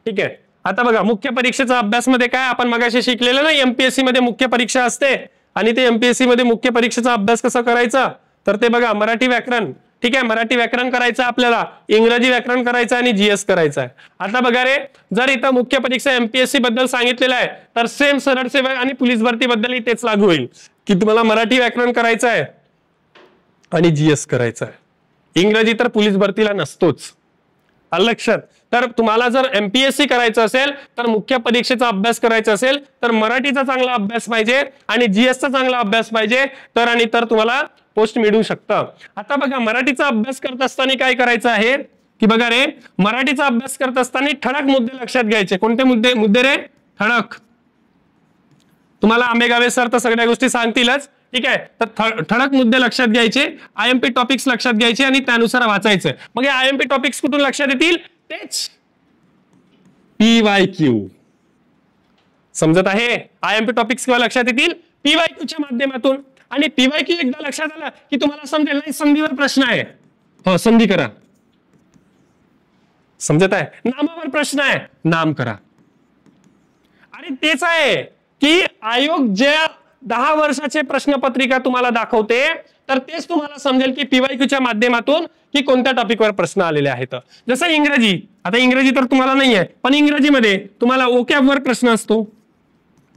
ठीक आहे, आता बघा मुख्य परीक्षेचा अभ्यास मध्ये काय आपण मगाशी शिकलेलं ना, एमपीएससी मध्ये मुख्य परीक्षा असते आणि ते एमपीएससी मध्ये मुख्य परीक्षेचा अभ्यास कसा करायचा, तर ते बघा मराठी व्याकरण. ठीक आहे, मराठी व्याकरण करायचं आपल्याला, इंग्रजी व्याकरण करायचं आणि जीएस करायचं आहे. आता बघा रे, जर इथं मुख्य परीक्षा एमपीएससी बद्दल सांगितलेलं आहे तर सेम सरळ सेवा आणि पोलीस भरती बद्दलही तेच लागू होईल की तुम्हाला मराठी व्याकरण करायचं आहे आणि जीएस करायचं आहे. इंग्रजी तर पोलीस भरतीला नसतोच, लक्षात. तर तुम्हाला जर एमपीएससी करायचं असेल तर मुख्य परीक्षेचा अभ्यास करायचा असेल तर मराठीचा चांगला अभ्यास पाहिजे आणि जीएसचा चांगला अभ्यास पाहिजे, तर आणि तर तुम्हाला पोस्ट मिळू शकतं. आता बघा मराठीचा अभ्यास करत असताना काय करायचं आहे की बघा रे, मराठीचा अभ्यास करत असताना ठळक मुद्दे लक्षात घ्यायचे. कोणते मुद्दे रे? ठळक. तुम्हाला आंबेगावे सर तर सगळ्या गोष्टी सांगतीलच. ठीक आहे, तर ठळक मुद्दे लक्षात घ्यायचे, आयएमपी टॉपिक्स लक्षात घ्यायचे आणि त्यानुसार वाचायचं. मग हे आयएमपी टॉपिक्स कुठून लक्षात येतील? तेच पीवायक्यू. समजत आहे? आयएमपी टॉपिक्स किंवा लक्षात येतील पीवायक्यूच्या माध्यमातून. आणि पीवायक्यू एकदा लक्षात आलं की तुम्हाला समजेल नाही संधीवर प्रश्न आहे, हो संधी करा. समजत आहे? नामावर प्रश्न आहे, नाम करा. आणि तेच आहे की आयोग ज्या 10 वर्षाचे प्रश्नपत्रिका तुम्हाला दाखवते तर तेच तुम्हाला समजेल की पीवायक्यूच्या माध्यमातून की कोणत्या टॉपिकवर प्रश्न आलेले आहेत. जसं इंग्रजी, आता इंग्रजी तर तुम्हाला नाही आहे, पण इंग्रजीमध्ये तुम्हाला ओकॅबवर प्रश्न असतो,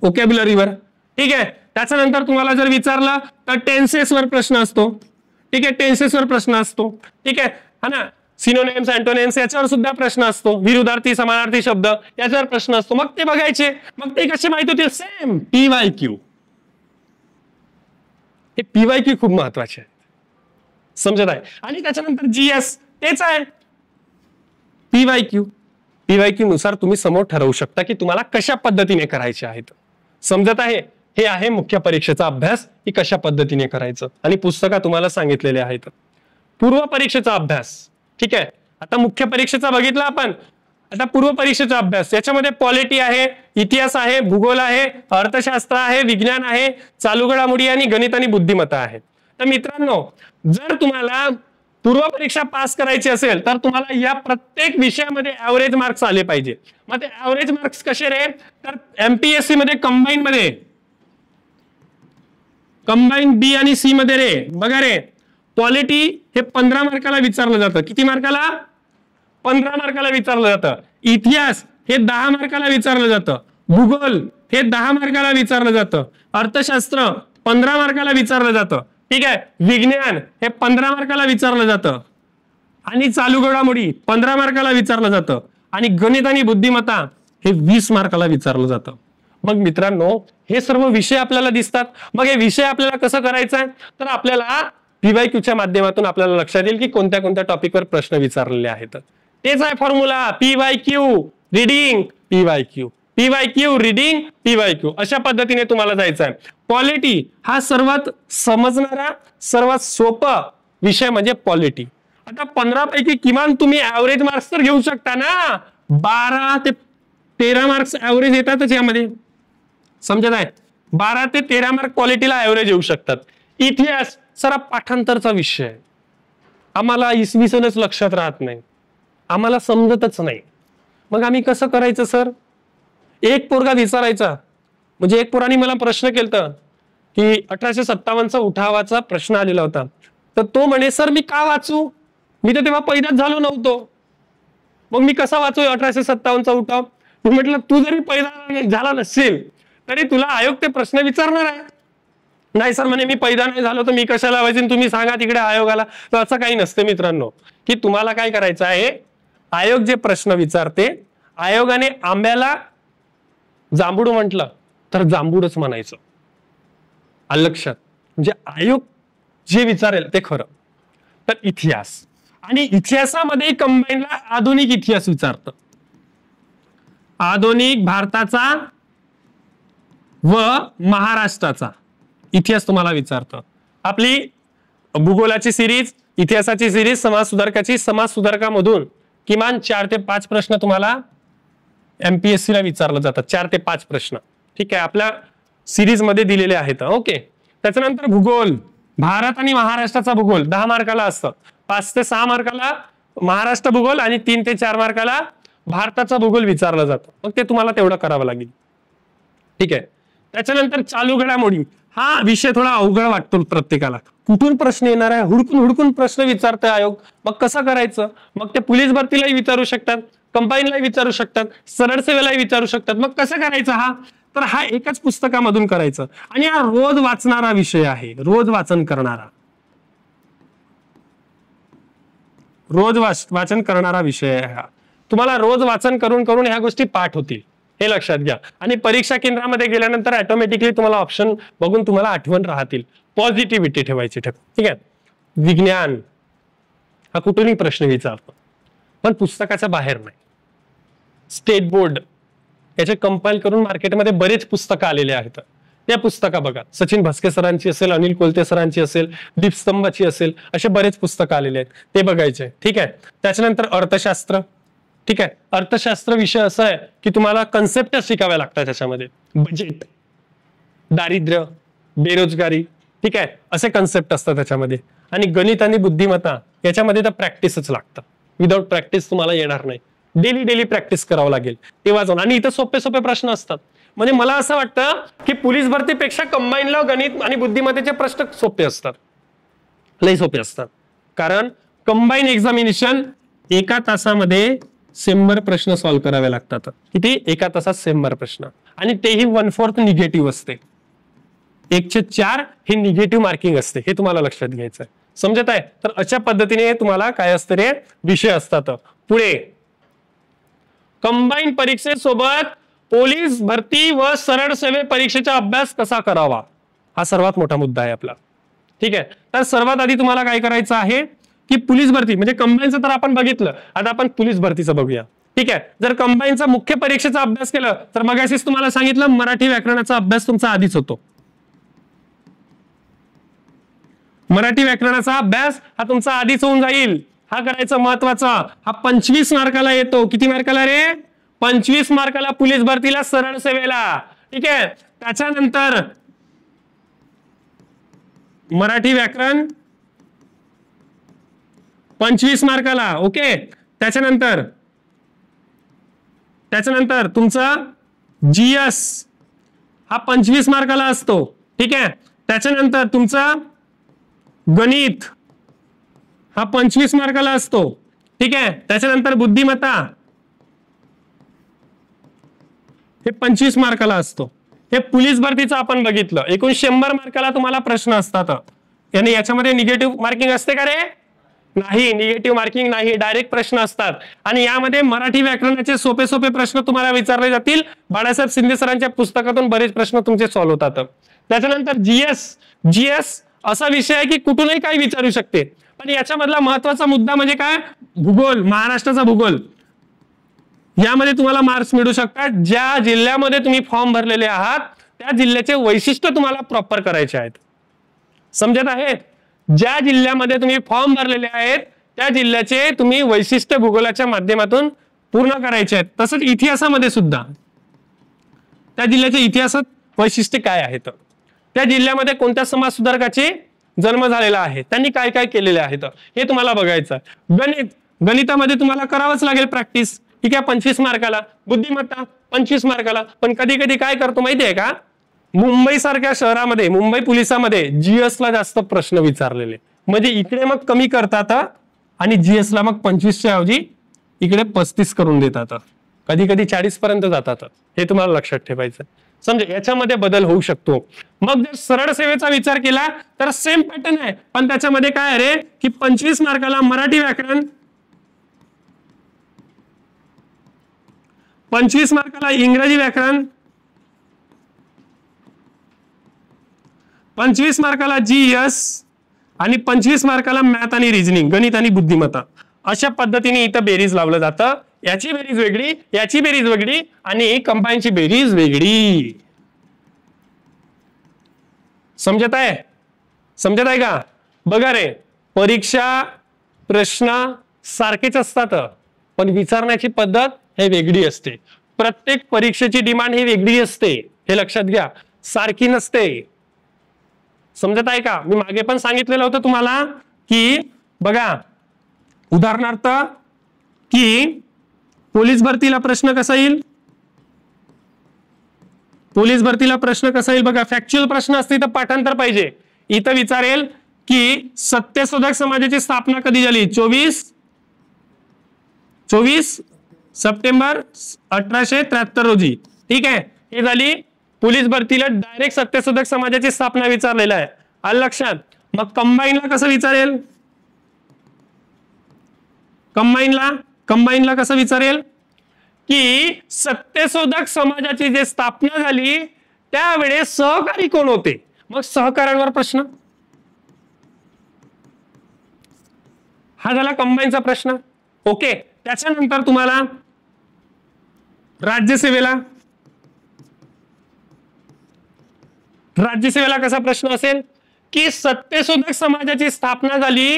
ओकॅब्युलरीवर. ठीक आहे, त्याच्यानंतर तुम्हाला जर विचारलं तर टेन्सेसवर प्रश्न असतो. ठीक आहे, टेन्सेसवर प्रश्न असतो. ठीक आहे, हा ना, सिनोनिम्स, अँटोनिम्स याच्यावर सुद्धा प्रश्न असतो, विरुद्धार्थी समानार्थी शब्द याच्यावर प्रश्न असतो. मग ते बघायचे, मग ते कसे माहिती होतील? Same PYQ. हे पीवायक्यू खूप महत्वाचे आहे, समजत आहे? आणि त्याच्यानंतर जीएस तेच आहे पीवायक्यू. पीवायक्यू नुसार तुम्ही समोर ठरवू शकता की तुम्हाला कशा पद्धतीने करायचे आहेत. समजत आहे? हे आहे मुख्य परीक्षेचा अभ्यास की कशा पद्धतीने करायचं आणि पुस्तका तुम्हाला सांगितलेले आहेत. पूर्व परीक्षेचा अभ्यास. ठीक आहे, आता मुख्य परीक्षेचा बघितला आपण, आता पूर्व परीक्षेचा अभ्यास याच्यामध्ये पॉलिटी आहे, इतिहास आहे, भूगोल आहे, अर्थशास्त्र आहे, विज्ञान आहे, चालू घडामोडी आणि गणित आणि बुद्धिमत्ता आहे. तर मित्रांनो, जर तुम्हाला पूर्व परीक्षा पास करायची असेल तर तुम्हाला या प्रत्येक विषयामध्ये ऍव्हरेज मार्क्स आले पाहिजे. मग ते ऍव्हरेज मार्क्स कसे रे, तर एमपीएससी मध्ये कंबाईन बी आणि सी मध्ये रे बघा रे, पॉलिटी हे 15 मार्काला विचारलं जातं. किती मार्काला? 15 मार्काला विचारलं जातं. इतिहास हे 10 मार्काला विचारलं जातं. भूगोल हे 10 मार्काला विचारलं जातं. अर्थशास्त्र 15 मार्काला विचारलं जातं. ठीक आहे. विज्ञान हे 15 मार्काला विचारलं जातं. आणि चालू घडामोडी 15 मार्काला विचारलं जातं. आणि गणित आणि बुद्धिमत्ता हे 20 मार्काला विचारलं जातं. मग मित्रांनो, हे सर्व विषय आपल्याला दिसतात. मग हे विषय आपल्याला कसं करायचं आहे, तर आपल्याला पीवायक्यूच्या माध्यमातून आपल्याला लक्षात येईल की कोणत्या कोणत्या टॉपिकवर प्रश्न विचारलेले आहेत. तेच आहे formula, PYQ reading PYQ, PYQ reading PYQ. अशा पद्धतीने तुम्हाला जायचं आहे. पॉलिटी हा सर्वात समजणारा सर्वात सोपा विषय म्हणजे पॉलिटी. आता 15 पैकी किमान तुम्ही ऍव्हरेज मार्क्स तर घेऊ शकता ना. 12 ते 13 मार्क्स ऍव्हरेज येतातच यामध्ये. समजत आहे? 12 ते 13 मार्क पॉलिटीला ऍव्हरेज येऊ शकतात. इतिहास सर पाठांतरचा विषय आहे. आम्हाला इसवी सनच लक्षात राहत नाही, आम्हाला समजतच नाही. मग आम्ही कसं करायचं सर? एक पोरगा विचारायचा, म्हणजे एक पोराने मला प्रश्न केलता की 1857चा उठावाचा प्रश्न आलेला होता. तर तो म्हणे सर मी का वाचू, मी तर तेव्हा पैदाच झालो नव्हतो, मग मी कसा वाचू 1857चा उठाव? मी म्हटलं तू जरी पैदा झाला नसेल तरी तुला आयोग ते प्रश्न विचारणार आहे. नाही सर म्हणे मी पैदा नाही झालो तर मी कशाला वाचीन, तुम्ही सांगा तिकडे आयोगाला. तर असं काही नसतं मित्रांनो, की तुम्हाला काय करायचं आहे, आयोग जे प्रश्न विचारते, आयोगाने आंब्याला जांभूळ म्हटलं तर जांभूळच म्हणायचं. लक्षात, म्हणजे आयोग जे विचारेल ते खरं. तर इतिहास, आणि इतिहासामध्ये कंबाईनला आधुनिक इतिहास विचारतं. आधुनिक भारताचा व महाराष्ट्राचा इतिहास तुम्हाला विचारतं. आपली भूगोलाची सिरीज, इतिहासाची सिरीज, समाज सुधारकाची, समाज सुधारकामधून किमान 4 ते 5 प्रश्न तुम्हाला एमपीएससी ला विचारलं जातात. 4 ते 5 प्रश्न, ठीक आहे, आपल्या सिरीज मध्ये दिलेले आहेत. ओके. त्याच्यानंतर भूगोल, भारत आणि महाराष्ट्राचा भूगोल 10 मार्काला असतं. 5 ते 6 मार्काला महाराष्ट्र भूगोल आणि 3 ते 4 मार्काला भारताचा भूगोल विचारलं जातं. मग ते तुम्हाला तेवढं करावं लागेल. ठीक आहे. त्याच्यानंतर चालू घडामोडी हा विषय थोडा अवघड वाटतो प्रत्येकाला. कुठून प्रश्न येणार आहे, हुडकून हुडकून प्रश्न विचारतोय आयोग. मग कसं करायचं? मग ते पोलीस भरतीलाही विचारू शकतात, कंबाईनलाही विचारू शकतात, सरळ सेवेलाही विचारू शकतात. मग कसं करायचं हा? तर हा एकाच पुस्तकामधून करायचं. आणि हा रोज वाचणारा विषय आहे, रोज वाचन करणारा, रोज वाचन करणारा विषय आहे हा. तुम्हाला रोज वाचन करून करून ह्या गोष्टी पाठ होतील, हे लक्षात घ्या. आणि परीक्षा केंद्रामध्ये गेल्यानंतर ऑटोमॅटिकली तुम्हाला ऑप्शन बघून तुम्हाला आठवण राहतील. पॉझिटिव्हिटी ठेवायची, ठीक आहे. विज्ञान हा कुठूनही प्रश्न विचारतो, पण पुस्तकाच्या बाहेर नाही. स्टेट बोर्ड याचे कंपाईल करून मार्केटमध्ये बरेच पुस्तकं आलेले आहेत. त्या पुस्तकं बघा, सचिन भस्के सरांची असेल, अनिल कोलते सरांची असेल, दीपस्तंभाची असेल, असे बरेच पुस्तकं आलेले आहेत, ते बघायचे. ठीक आहे. त्याच्यानंतर अर्थशास्त्र, ठीक आहे. अर्थशास्त्र विषय असा आहे की तुम्हाला कन्सेप्ट शिकाव्या लागतात त्याच्यामध्ये. बजेट, दारिद्र्य, बेरोजगारी, ठीक आहे, असे कन्सेप्ट असतात त्याच्यामध्ये. आणि गणित आणि बुद्धिमत्ता याच्यामध्ये तर प्रॅक्टिसच लागतं. विदाउट प्रॅक्टिस तुम्हाला येणार नाही. डेली प्रॅक्टिस करावं लागेल तेव्हा जाऊन. आणि इथं सोपे सोपे प्रश्न असतात. म्हणजे मला असं वाटतं की पोलीस भरतीपेक्षा कंबाईनला गणित आणि बुद्धिमत्तेचे प्रश्न सोपे असतात, लई सोपे असतात. कारण कंबाईन एक्झामिनेशन एका तासामध्ये 100 प्रश्न सॉल्व्ह करावे लागतात. किती? एका तासात 100 प्रश्न. आणि तेही 1/4 निगेटिव्ह असते. 1/4 हे निगेटिव्ह मार्किंग असते, हे तुम्हाला लक्षात घ्यायचं आहे. समजत आहे? तर अशा पद्धतीने तुम्हाला काय असतं रे, विषय असतात. पुढे कंबाईन परीक्षेसोबत पोलीस भरती व सरळ सेवे परीक्षेचा अभ्यास कसा करावा, हा सर्वात मोठा मुद्दा आहे आपला. ठीक आहे. तर सर्वात आधी तुम्हाला काय करायचं आहे की पोलीस भरती म्हणजे कंबाईनचं तर आपण बघितलं, आता आपण पोलीस भरतीचं बघूया. ठीक आहे. जर कंबाईनचा मुख्य परीक्षेचा अभ्यास केला तर मगाशीच तुम्हाला सांगितलं मराठी व्याकरणाचा अभ्यास तुमचा आधीच होतो. मराठी व्याकरणाचा अभ्यास हा तुमचा आधीच होऊन जाईल. हा करायचा महत्वाचा. हा 25 मार्काला येतो. किती मार्काला रे? 25 मार्काला पोलीस भरतीला, सरळ सेवेला. ठीक आहे. त्याच्यानंतर मराठी व्याकरण 25 मार्काला. ओके, त्याच्यानंतर तुमचा जीएस हा 25 मार्काला असतो. ठीक आहे, त्याच्यानंतर तुमचा गणित हा 25 मार्काला असतो. ठीक आहे, त्याच्यानंतर बुद्धिमत्ता हे 25 मार्काला असतो. हे पोलीस भरतीचं आपण बघितलं. एकूण 100 मार्काला तुम्हाला प्रश्न असतात. याने याच्यामध्ये निगेटिव्ह मार्किंग असते का रे? नाही, निगेटिव्ह मार्किंग नाही, डायरेक्ट प्रश्न असतात. आणि यामध्ये मराठी व्याकरणाचे सोपे सोपे प्रश्न तुम्हाला विचारले जातील. बाळासाहेब शिंदे सरांच्या पुस्तकातून बरेच प्रश्न तुमचे सॉल्व्ह होतात. त्याच्यानंतर जीएस असा विषय आहे की कुठूनही काही विचारू शकते. पण याच्यामधला महत्वाचा मुद्दा म्हणजे काय? भूगोल, महाराष्ट्राचा भूगोल. यामध्ये तुम्हाला मार्क्स मिळू शकतात. ज्या जिल्ह्यामध्ये तुम्ही फॉर्म भरलेले आहात त्या जिल्ह्याचे वैशिष्ट्य तुम्हाला प्रॉपर करायचे आहेत. समजत आहेत? ज्या जिल्ह्यामध्ये तुम्ही फॉर्म भरलेले आहेत त्या जिल्ह्याचे तुम्ही वैशिष्ट्य भूगोलाच्या माध्यमातून पूर्ण करायचे आहेत. तसंच इतिहासामध्ये सुद्धा त्या जिल्ह्याच्या इतिहासात वैशिष्ट्य काय आहेत, त्या जिल्ह्यामध्ये कोणत्या समाज सुधारकाचे जन्म झालेला आहे, त्यांनी काय काय केलेले आहेत, हे तुम्हाला बघायचं. गणितामध्ये तुम्हाला करावंच लागेल प्रॅक्टिस. ठीक आहे, 25 मार्काला. बुद्धिमत्ता 25 मार्काला. पण कधी कधी काय करतो माहितीये का, मुंबई सारख्या शहरामध्ये, मुंबई पोलिसामध्ये जीएस ला जास्त प्रश्न विचारलेले, म्हणजे इकडे मग कमी करतात आणि जीएस ला मग 25च्या ऐवजी इकडे 35 करून देतात. कधी कधी 40 पर्यंत जातात. हे तुम्हाला लक्षात ठेवायचं. समजा याच्यामध्ये बदल होऊ शकतो. मग जर सरळ सेवेचा विचार केला तर सेम पॅटर्न आहे, पण त्याच्यामध्ये काय आहे रे की 25 मार्काला मराठी व्याकरण, 25 मार्काला इंग्रजी व्याकरण, 25 मार्काला जीएस आणि 25 मार्काला मॅथ आणि रिजनिंग, गणित आणि बुद्धिमत्ता. अशा पद्धतीने इथं बेरीज लावलं जातं. याची बेरीज वेगळी, याची बेरीज वेगळी आणि कंबाईनची बेरीज वेगळी. समजत आहे? समजत आहे का? बघा रे, परीक्षा प्रश्न सारखेच असतात पण विचारण्याची पद्धत हे वेगळी असते. प्रत्येक परीक्षेची डिमांड ही वेगळी असते, हे लक्षात घ्या, सारखी नसते. समजत आहे का? मी मागे पण सांगितलेलं होतं तुम्हाला की बघा, उदाहरणार्थ की पोलीस भरतीला प्रश्न कसा येईल, पोलीस भरतीला प्रश्न कसा येईल बघा. फॅक्च्युअल प्रश्न असते तर पाठांतर पाहिजे. इथं विचारेल की सत्यशोधक समाजाची स्थापना कधी झाली? 24 सप्टेंबर 1873 रोजी. ठीक आहे, ही झाली पोलीस भरतीला डायरेक्ट सत्यशोधक समाजाची स्थापना विचारलेला आहे. आलं लक्षात? मग कंबाईनला कसं विचारेल? कंबाईनला कसं विचारेल की सत्यशोधक समाजाची जे स्थापना झाली त्यावेळेस सहकारी कोण होते, मग सहकाऱ्यांवर प्रश्न. हा झाला कंबाईनचा प्रश्न. ओके, त्याच्यानंतर तुम्हाला राज्यसेवेला कसा प्रश्न असेल की सत्यशोधक समाजाची स्थापना झाली.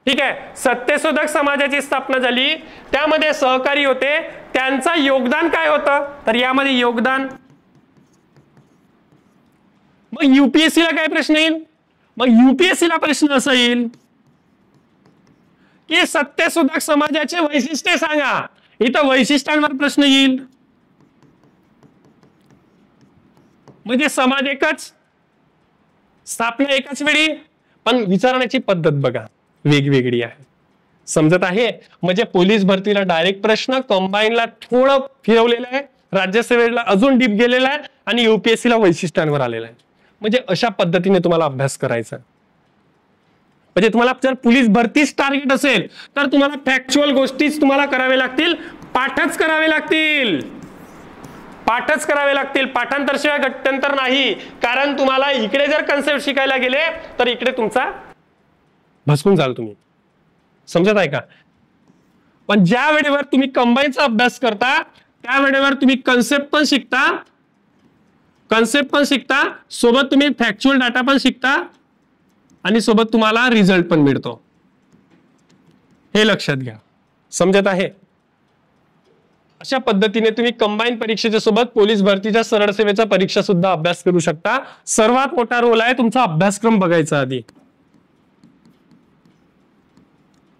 ठीक आहे, सत्यशोधक समाजाची स्थापना झाली, त्यामध्ये सहकारी होते, त्यांचा योगदान काय होतं, तर यामध्ये योगदान. मग युपीएससीला काय प्रश्न येईल? मग युपीएससीला प्रश्न असा येईल की सत्यशोधक समाजाचे वैशिष्ट्ये सांगा. इथं वैशिष्ट्यांवर प्रश्न येईल. म्हणजे समाज एकच, स्थापना एकाच वेळी, पण विचारण्याची पद्धत बघा वेगवेगळी आहे. समजत आहे? म्हणजे पोलीस भरतीला डायरेक्ट प्रश्न, कंबाईनला थोडं फिरवलेलं आहे, राज्यसेवेला अजून डीप गेलेला आहे आणि युपीएससीला वैशिष्ट्यांवर आलेला आहे. म्हणजे अशा पद्धतीने तुम्हाला अभ्यास करायचा. म्हणजे तुम्हाला जर पोलीस भरतीच टार्गेट असेल तर तुम्हाला फॅक्च्युअल गोष्टीच तुम्हाला करावे लागतील, पाठच करावे लागतील, पाठांतर शिवाय गत्यंतर नाही. कारण तुम्हाला इकडे जर कन्सेप्ट शिकायला गेले तर इकडे तुमचा भसकून जाल तुम्ही. समजत आहे का? पण ज्या वेळेवर तुम्ही कंबाईनचा अभ्यास करता त्या वेळेवर तुम्ही कन्सेप्ट पण शिकता, सोबत तुम्ही फॅक्च्युअल डाटा पण शिकता आणि सोबत तुम्हाला रिझल्ट पण मिळतो. हे लक्षात घ्या. समजत आहे? अशा पद्धतीने तुम्ही कंबाईन परीक्षेच्या सोबत पोलीस भरतीच्या सरळ सेवेचा परीक्षा सुद्धा अभ्यास करू शकता. सर्वात मोठा रोल आहे तुमचा अभ्यासक्रम बघायचा आधी.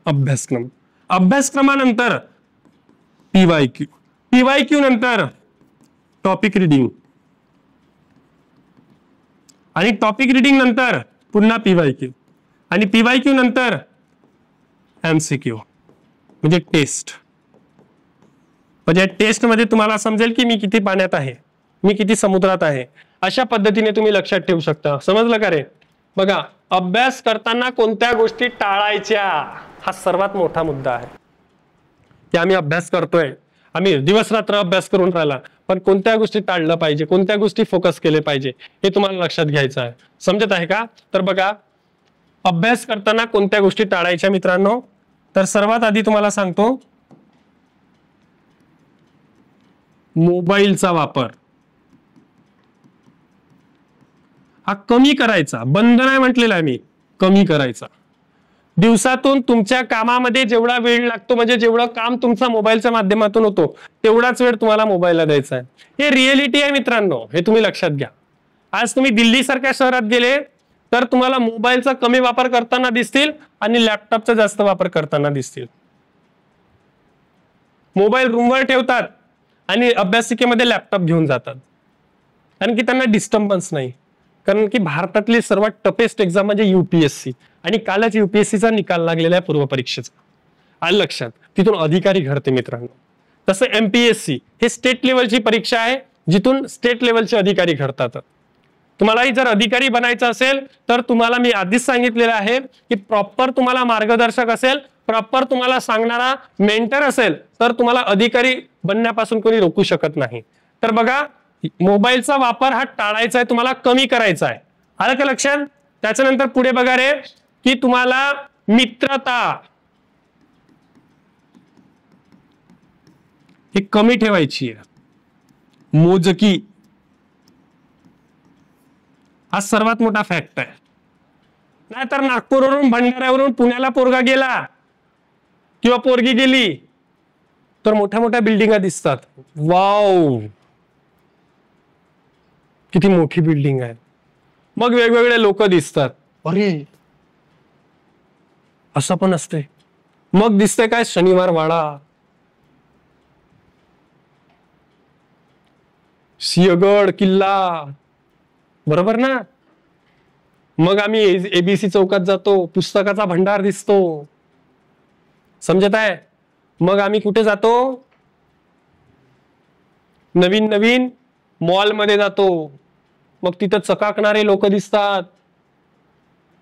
अभ्यासक्रम, अभ्यासक्रमानंतर पीवायक्यू, पीवायक्यू नंतर टॉपिक रिडिंग, आणि टॉपिक रिडिंग नंतर पुन्हा पीवायक्यू, आणि पीवायक्यू नंतर एमसीक्यू म्हणजे टेस्ट. म्हणजे टेस्ट मध्ये तुम्हाला समजेल की मी किती पाण्यात आहे, मी किती समुद्रात आहे. अशा पद्धतीने तुम्ही लक्षात ठेवू शकता. समजलं का रे? बघा, अभ्यास करताना कोणत्या गोष्टी टाळायच्या हा सर्वात मोठा मुद्दा आहे. की आम्ही अभ्यास करतोय, आम्ही दिवस रात्र अभ्यास करून राहिला, पण कोणत्या गोष्टी टाळलं पाहिजे, कोणत्या गोष्टी फोकस केले पाहिजे हे तुम्हाला लक्षात घ्यायचं आहे. समजत आहे का? तर बघा, अभ्यास करताना कोणत्या गोष्टी टाळायच्या मित्रांनो. तर सर्वात आधी तुम्हाला सांगतो, मोबाईलचा वापर हा कमी करायचा. बंद नाही म्हटलेला आहे मी, कमी करायचा. दिवसातून तुमच्या कामामध्ये जेवढा वेळ लागतो, म्हणजे जेवढं काम तुमचा मोबाईलच्या माध्यमातून होतो, तेवढाच वेळ तुम्हाला मोबाईलला द्यायचा आहे. हे रिअलिटी आहे मित्रांनो, हे तुम्ही लक्षात घ्या. आज तुम्ही दिल्ली सारख्या शहरात गेले तर तुम्हाला मोबाईलचा कमी वापर करताना दिसतील आणि लॅपटॉपचा जास्त वापर करताना दिसतील. मोबाईल रूमवर ठेवतात आणि अभ्यासिकेमध्ये लॅपटॉप घेऊन जातात, कारण की त्यांना डिस्टर्बन्स नाही. कारण की भारतातली सर्वात टफेस्ट एक्झाम म्हणजे युपीएससी, आणि कालच युपीएससीचा निकाल लागलेला आहे पूर्व परीक्षेचा. आलं लक्षात? तिथून अधिकारी घडते मित्रांनो. तसं एमपीएससी हे स्टेट लेवलची परीक्षा आहे, जिथून स्टेट लेवलचे अधिकारी घडतात. तुम्हालाही जर अधिकारी बनायचं असेल तर तुम्हाला मी आधीच सांगितलेलं आहे की प्रॉपर तुम्हाला मार्गदर्शक असेल, प्रॉपर तुम्हाला सांगणारा मेंटर असेल, तर तुम्हाला अधिकारी बनण्यापासून कोणी रोखू शकत नाही. तर बघा, मोबाईलचा वापर हा टाळायचा आहे, तुम्हाला कमी करायचा आहे. आलं का लक्षात? त्याच्यानंतर पुढे बघा रे, की तुम्हाला मित्रता ही कमी ठेवायची आहे. मोजकी हा सर्वात मोठा फॅक्ट आहे. नाहीतर नागपूरवरून भंडाऱ्यावरून पुण्याला पोरगा गेला किंवा पोरगी गेली तर मोठ्या मोठ्या बिल्डिंगा दिसतात. वाव, किती मोठी बिल्डिंग आहे. मग वेगवेगळे लोक दिसतात. अरे, असं पण असते. मग दिसते काय, शनिवार वाडा, सिंहगड किल्ला, बरोबर ना? मग आम्ही एबीसी चौकात जातो, पुस्तकाचा भंडार दिसतो. समजत आहे? मग आम्ही कुठे जातो? नवीन नवीन मॉल मध्ये जातो. मग तिथं चकाकणारे लोक दिसतात,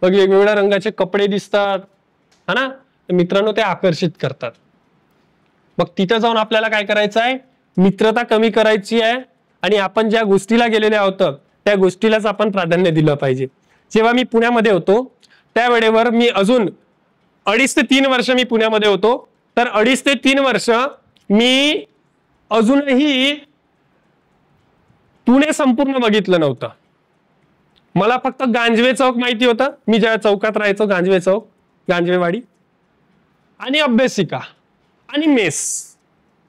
मग वेगवेगळ्या रंगाचे कपडे दिसतात, हा ना? मित्रांनो, ते आकर्षित करतात. मग तिथं जाऊन आपल्याला काय करायचं आहे? मित्रता कमी करायची आहे, आणि आपण ज्या गोष्टीला गेलेले आहोत त्या गोष्टीलाच आपण प्राधान्य दिलं पाहिजे. जेव्हा मी पुण्यामध्ये होतो त्यावेळेवर मी अजून 2.5 ते 3 वर्ष मी पुण्यामध्ये होतो. तर 2.5 ते 3 वर्ष मी अजूनही पुणे संपूर्ण बघितलं नव्हतं. मला फक्त गांजवे चौक माहिती होतं. मी ज्या चौकात राहायचो, गांजवे चौक, गांजवेवाडी, आणि अभ्यासिका आणि मेस,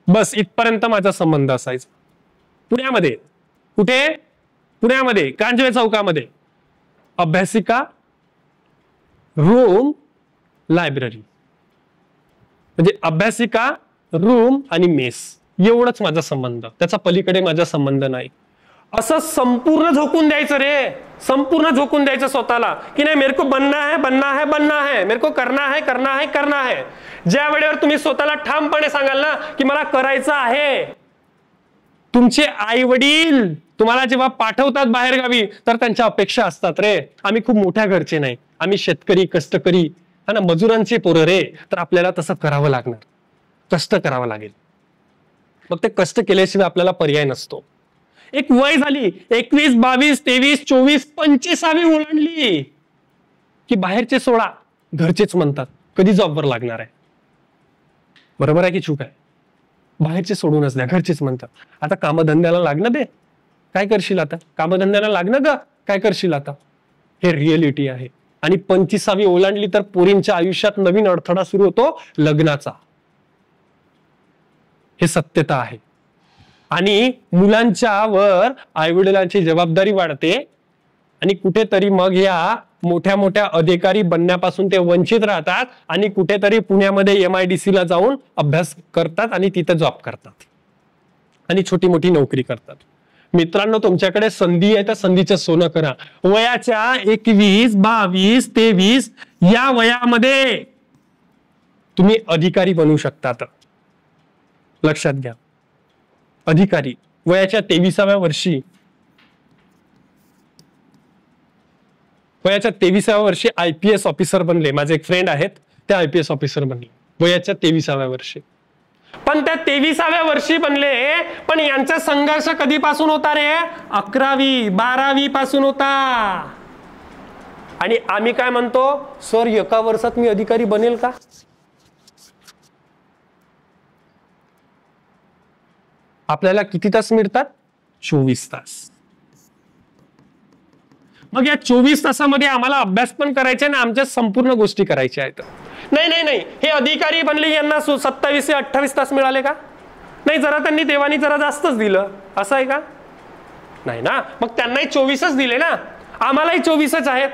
बस इथपर्यंत माझा संबंध असायचा. पुण्यामध्ये कुठे? पुण्यामध्ये गांजवे चौकामध्ये अभ्यासिका, रूम, लायब्ररी. म्हणजे अभ्यासिका, रूम आणि मेस, एवढंच माझा संबंध. त्याचा पलीकडे माझा संबंध नाही. असं संपूर्ण झोकून द्यायचं रे, संपूर्ण झोकून द्यायचं स्वतःला, की नाही मेरे को बनना है, बनना है, बनना है, मेरे को करना है, करना है, करना है. ज्या वेळेवर तुम्ही स्वतःला ठामपणे सांगाल ना की मला करायचं आहे, तुमचे आई वडील तुम्हाला जेव्हा पाठवतात बाहेर गावी तर त्यांच्या अपेक्षा असतात, रे आम्ही खूप मोठ्या घरचे नाही, आम्ही शेतकरी, कष्टकरी, हा ना, मजुरांचे पोरं रे. तर आपल्याला तसं करावं लागणार, कष्ट करावं लागेल. मग ते कष्ट केल्याशिवाय आपल्याला पर्याय नसतो. एक वय झाली, 21, 22, 23, 24, 25वी ओलांडली की बाहेरचे सोडा, घरचेच म्हणतात कधी जॉबवर लागणार आहे. बरोबर आहे की चूक आहे? बाहेरचे सोडूनच द्या, घरचेच म्हणतात. आता कामधंद्याला लागणं दे, काय करशील आता? कामधंद्याला लागणं ग, काय करशील आता? हे रिअलिटी आहे. आणि 25वी ओलांडली तर पोरींच्या आयुष्यात नवीन अडथळा सुरू होतो, लग्नाचा. हे सत्यता आहे. आणि मुलांच्या वर आई वडिलांची जबाबदारी वाढते, आणि कुठेतरी मग या मोठ्या मोठ्या अधिकारी बनण्यापासून ते वंचित राहतात आणि कुठेतरी पुण्यामध्ये MIDC ला जाऊन अभ्यास करतात आणि तिथे जॉब करतात आणि छोटी मोठी नोकरी करतात. मित्रांनो, तुमच्याकडे संधी आहे तर संधीचं सोनं करा. वयाच्या 21, 22, 23 या वयामध्ये तुम्ही अधिकारी बनू शकतात. लक्षात घ्या, अधिकारी वयाच्या 23व्या वर्षी, वयाच्या 23व्या वर्षी IPS ऑफिसर बनले. माझे एक फ्रेंड आहेत, ते IPS ऑफिसर बनले वयाच्या 23व्या वर्षी. पण त्या 23व्या वर्षी बनले, पण यांचा संघर्ष कधीपासून होता रे? 11वी 12वी पासून होता. आणि आम्ही काय म्हणतो, सर एका वर्षात मी अधिकारी बनेल का? आपल्याला किती तास मिळतात? 24 तास. मग या 24 तासामध्ये आम्हाला अभ्यास पण करायचा आणि आमच्या संपूर्ण गोष्टी करायच्या आहेत. नाही नाही नाही, हे अधिकारी बनले यांना 27 ते 28 तास मिळाले का? नाही, जरा त्यांनी देवानी जरा जास्तच दिलं, असं आहे का? नाही ना, मग त्यांनाही 24च दिले ना, आम्हालाही 24च आहेत.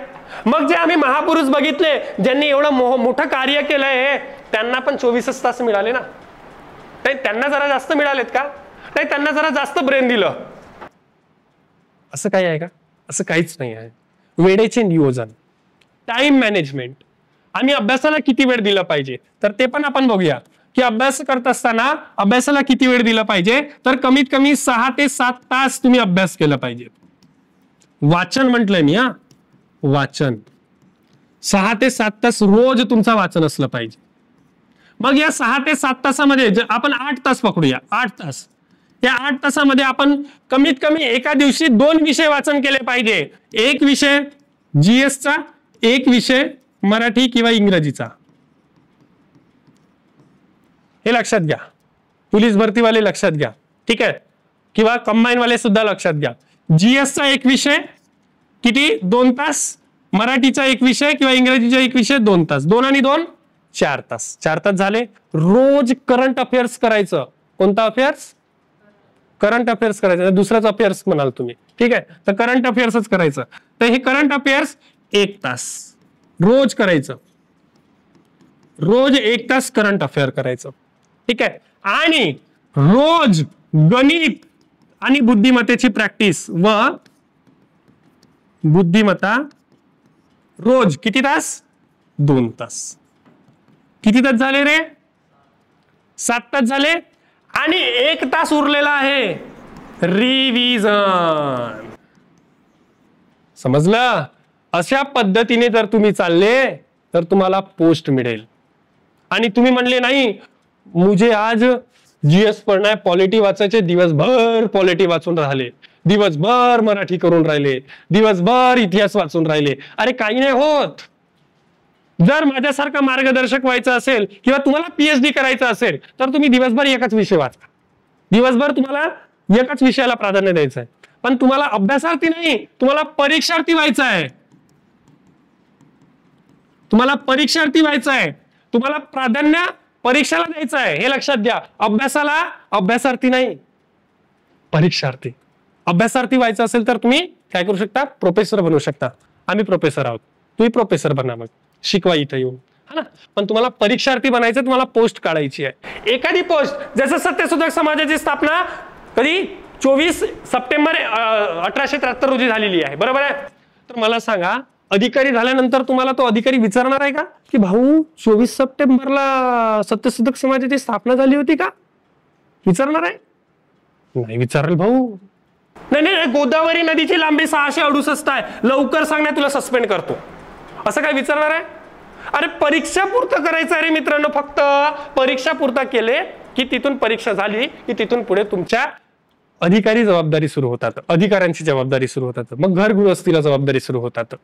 मग जे आम्ही महापुरुष बघितले ज्यांनी एवढं मोठं कार्य केलंय त्यांना पण 24च तास मिळाले ना. नाही, त्यांना जरा जास्त मिळालेत का? नाही, त्यांना जरा जास्त ब्रेन दिलं. असं काही आहे का? असं काहीच नाही आहे. वेळेचे नियोजन, टाइम मॅनेजमेंट. आम्ही अभ्यासाला किती वेळ दिला पाहिजे तर ते पण आपण बघूया की अभ्यास करत असताना अभ्यासाला किती वेळ दिला पाहिजे. तर कमीत कमी 6 ते 7 तास तुम्ही अभ्यास केला पाहिजे. वाचन म्हटलंय मी, वाचन 6 ते 7 तास रोज तुमचं वाचन असलं पाहिजे. मग या 6 ते 7 तासामध्ये आपण 8 तास पकडूया, 8 तास. या 8 तासामध्ये आपण कमीत कमी एका दिवशी 2 विषय वाचन केले पाहिजे. एक विषय GS चा, एक विषय मराठी किंवा इंग्रजीचा. हे लक्षात घ्या. पोलीस भरतीवाले लक्षात घ्या, ठीक आहे, किंवा कंबाईन वाले सुद्धा लक्षात घ्या. GS चा एक विषय किती? 2 तास. मराठीचा एक विषय किंवा इंग्रजीचा एक विषय 2 तास. 2 आणि 2 4 तास. 4 तास झाले. रोज करंट अफेअर्स करायचं. कोणता अफेअर्स? करंट अफेअर्स करायचं. दुसराच अफेअर्स म्हणाल तुम्ही, ठीक आहे, तर करंट अफेअर्सच करायचं. तर हे करंट अफेअर्स 1 तास रोज करायचं. रोज 1 तास करंट अफेअर करायचं, ठीक आहे. आणि रोज गणित आणि बुद्धिमत्तेची प्रॅक्टिस व बुद्धिमत्ता रोज किती तास? 2 तास. किती तास झाले रे? 7 तास झाले. आणि 1 तास उरलेला आहे रिव्हिजन. समजलं? अशा पद्धतीने जर तुम्ही चालले तर तुम्हाला पोस्ट मिळेल. आणि तुम्ही म्हणले नाही मुझे आज GS पढ़ना है, पॉलिटी वाचायचे, दिवसभर पॉलिटी वाचून राहिले, दिवसभर मराठी करून राहिले, दिवसभर इतिहास वाचून राहिले. अरे काही नाही होत. जर माझ्यासारखा मार्गदर्शक व्हायचं असेल किंवा तुम्हाला PhD करायचं असेल तर तुम्ही दिवसभर एकच विषय वाचा. दिवसभर तुम्हाला एकाच विषयाला प्राधान्य द्यायचं आहे. पण तुम्हाला अभ्यासार्थी नाही, तुम्हाला परीक्षार्थी व्हायचं आहे. तुम्हाला परीक्षार्थी व्हायचं आहे. तुम्हाला प्राधान्य परीक्षेला द्यायचं आहे. हे लक्षात घ्या. अभ्यासाला अभ्यासार्थी नाही, परीक्षार्थी. अभ्यासार्थी व्हायचं असेल तर तुम्ही काय करू शकता? प्रोफेसर बनू शकता. आम्ही प्रोफेसर आहोत, तुम्ही प्रोफेसर बना, मग शिकवा इथं येऊन, हा ना. पण तुम्हाला परीक्षार्थी बनायचं, तुम्हाला पोस्ट काढायची आहे. एखादी पोस्ट, जसं सत्यशोधक समाजाची स्थापना कधी 24 सप्टेंबर 1873 रोजी झालेली आहे, बरोबर आहे. तर मला सांगा, अधिकारी झाल्यानंतर तुम्हाला तो अधिकारी विचारणार आहे का की भाऊ 24 सप्टेंबरला सत्यशोधक समाजाची स्थापना झाली होती का? विचारणार आहे? नाही विचारेल भाऊ. नाही नाही, गोदावरी नदीची लांबी 668 आहे, लवकर सांगण्या तुला सस्पेंड करतो, असं काय विचारणार आहे? अरे परीक्षा पुरतं करायचं आहे रे मित्रांनो. फक्त परीक्षा पुरता केले की तिथून परीक्षा झाली की तिथून पुढे तुमच्या अधिकारी जबाबदारी सुरू होतात, अधिकाऱ्यांची जबाबदारी सुरू होतात, मग घर गृहस्थीला जबाबदारी सुरू होतात.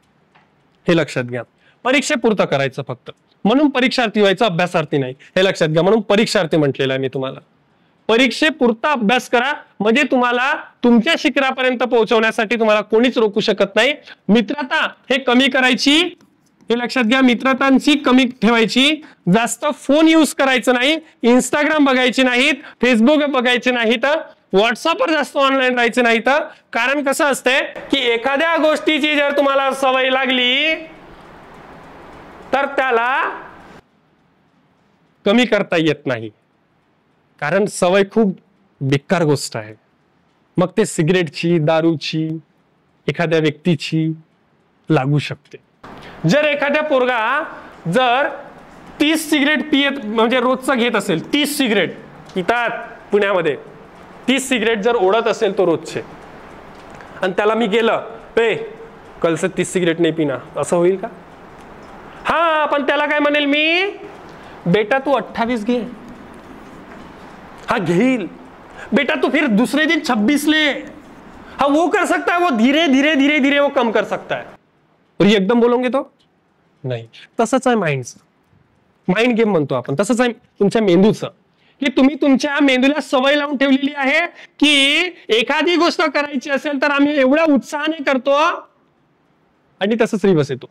हे लक्षात घ्या. परीक्षेपुरतं करायचं फक्त, म्हणून परीक्षार्थी व्हायचं, अभ्यासार्थी नाही. हे लक्षात घ्या. म्हणून परीक्षार्थी म्हटलेलं आहे मी तुम्हाला. परीक्षेपुरता अभ्यास करा, म्हणजे तुम्हाला तुमच्या शिखरापर्यंत पोहोचवण्यासाठी तुम्हाला कोणीच रोखू शकत नाही. मित्रता हे कमी करायची, हे लक्षात घ्या. मित्रतांची कमी ठेवायची. जास्त फोन यूज करायचं नाही, इंस्टाग्राम बघायचे नाहीत, फेसबुक बघायचे नाहीत, व्हॉट्सअपवर जास्त ऑनलाईन राहायचं नाही. तर कारण कसं असतंय की एखाद्या गोष्टीची जर तुम्हाला सवय लागली तर त्याला कमी करता येत नाही, कारण सवय खूप बेकार गोष्ट आहे. मग ते सिगरेटची, दारूची, एखाद्या व्यक्तीची लागू शकते. जर एखाद्या पोरगा जर 30 सिगरेट पियत म्हणजे रोजचा घेत असेल, 30 सिगरेट पितात पुण्यामध्ये, 30 सिगरेट जर ओढत असेल तो रोजचे, आणि त्याला मी गेलं पे कल से 30 सिगरेट नाही पिना, असं होईल का? हा, पण त्याला काय म्हणेल मी, बेटा तू 28 घे. हाँ घेईल. बेटा तो फिर दूसरे दिन 26 ले. हाँ वो कर सकता है, वो धीरे धीरे धीरे धीरे वो कम कर सकता है. और ये एकदम बोलोगे तो नाही. तसंच आहे माइंडचं, माइंड गेम म्हणतो आपण. तसंच आहे तुमच्या मेंदूचं, की तुम्ही तुमच्या मेंदूला सवय लावून ठेवलेली आहे की एखादी गोष्ट करायची असेल तर आम्ही एवढ्या उत्साहाने करतो आणि तसंच रिवर्स येतो.